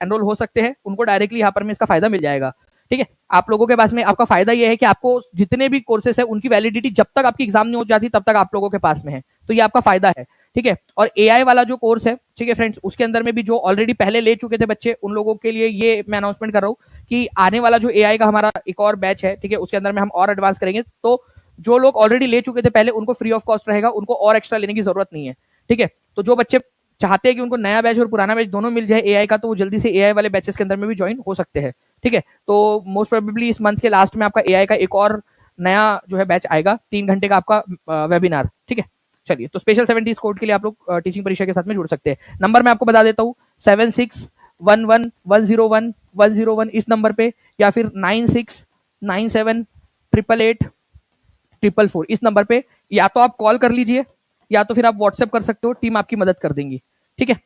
एनरोल हो सकते हैं, उनको डायरेक्टली यहाँ पर में इसका फायदा मिल जाएगा। ठीक है, आप लोगों के पास में आपका फायदा यह है कि आपको जितने भी कोर्सेस है उनकी वैलिडिटी जब तक आपकी एग्जाम नहीं हो जाती तब तक आप लोगों के पास में है, तो ये आपका फायदा है। ठीक है, और एआई वाला जो कोर्स है, ठीक है फ्रेंड्स, उसके अंदर में भी जो ऑलरेडी पहले ले चुके थे बच्चे, उन लोगों के लिए ये मैं अनाउंसमेंट कर रहा हूँ कि आने वाला जो एआई का हमारा एक और बैच है, ठीक है, उसके अंदर में हम और एडवांस करेंगे। तो जो लोग ऑलरेडी ले चुके थे पहले, उनको फ्री ऑफ कॉस्ट रहेगा, उनको और एक्स्ट्रा लेने की जरूरत नहीं है। ठीक है, तो जो बच्चे चाहते हैं कि उनको नया बैच और पुराना बैच दोनों मिल जाए एआई का, तो वो जल्दी से एआई वाले बैचेस के अंदर में भी ज्वाइन हो सकते हैं। ठीक है, तो मोस्ट प्रोबेबली इस मंथ के लास्ट में आपका एआई का एक और नया जो है बैच आएगा, 3 घंटे का आपका वेबिनार। ठीक है, चलिए, तो स्पेशल 70 कोड के लिए आप लोग टीचिंग परीक्षा के साथ में जुड़ सकते हैं। नंबर मैं आपको बता देता हूँ, 7611101101 इस नंबर पे, या फिर 9697888844 इस नंबर पे, या तो आप कॉल कर लीजिए या तो फिर आप व्हाट्सएप कर सकते हो, टीम आपकी मदद कर देंगी। ठीक है,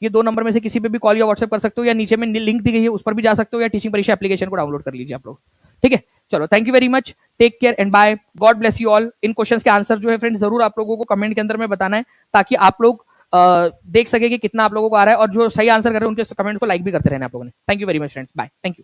ये 2 नंबर में से किसी पे भी कॉल या व्हाट्सएप कर सकते हो, या नीचे में लिंक दी गई है उस पर भी जा सकते हो, या टीचिंग परीक्षा एप्लीकेशन को डाउनलोड कर लीजिए आप लोग। ठीक है, चलो, thank you very much, take care and bye, God bless you all. इन क्वेश्चंस के आंसर जो है फ्रेंड्स जरूर आप लोगों को कमेंट के अंदर में बताना है, ताकि आप लोग देख सके कि कितना आप लोगों को आ रहा है, और जो सही आंसर कर रहे हैं उनके कमेंट को लाइक भी करते रहना आप लोगों ने। Thank you very much friends, bye, thank you.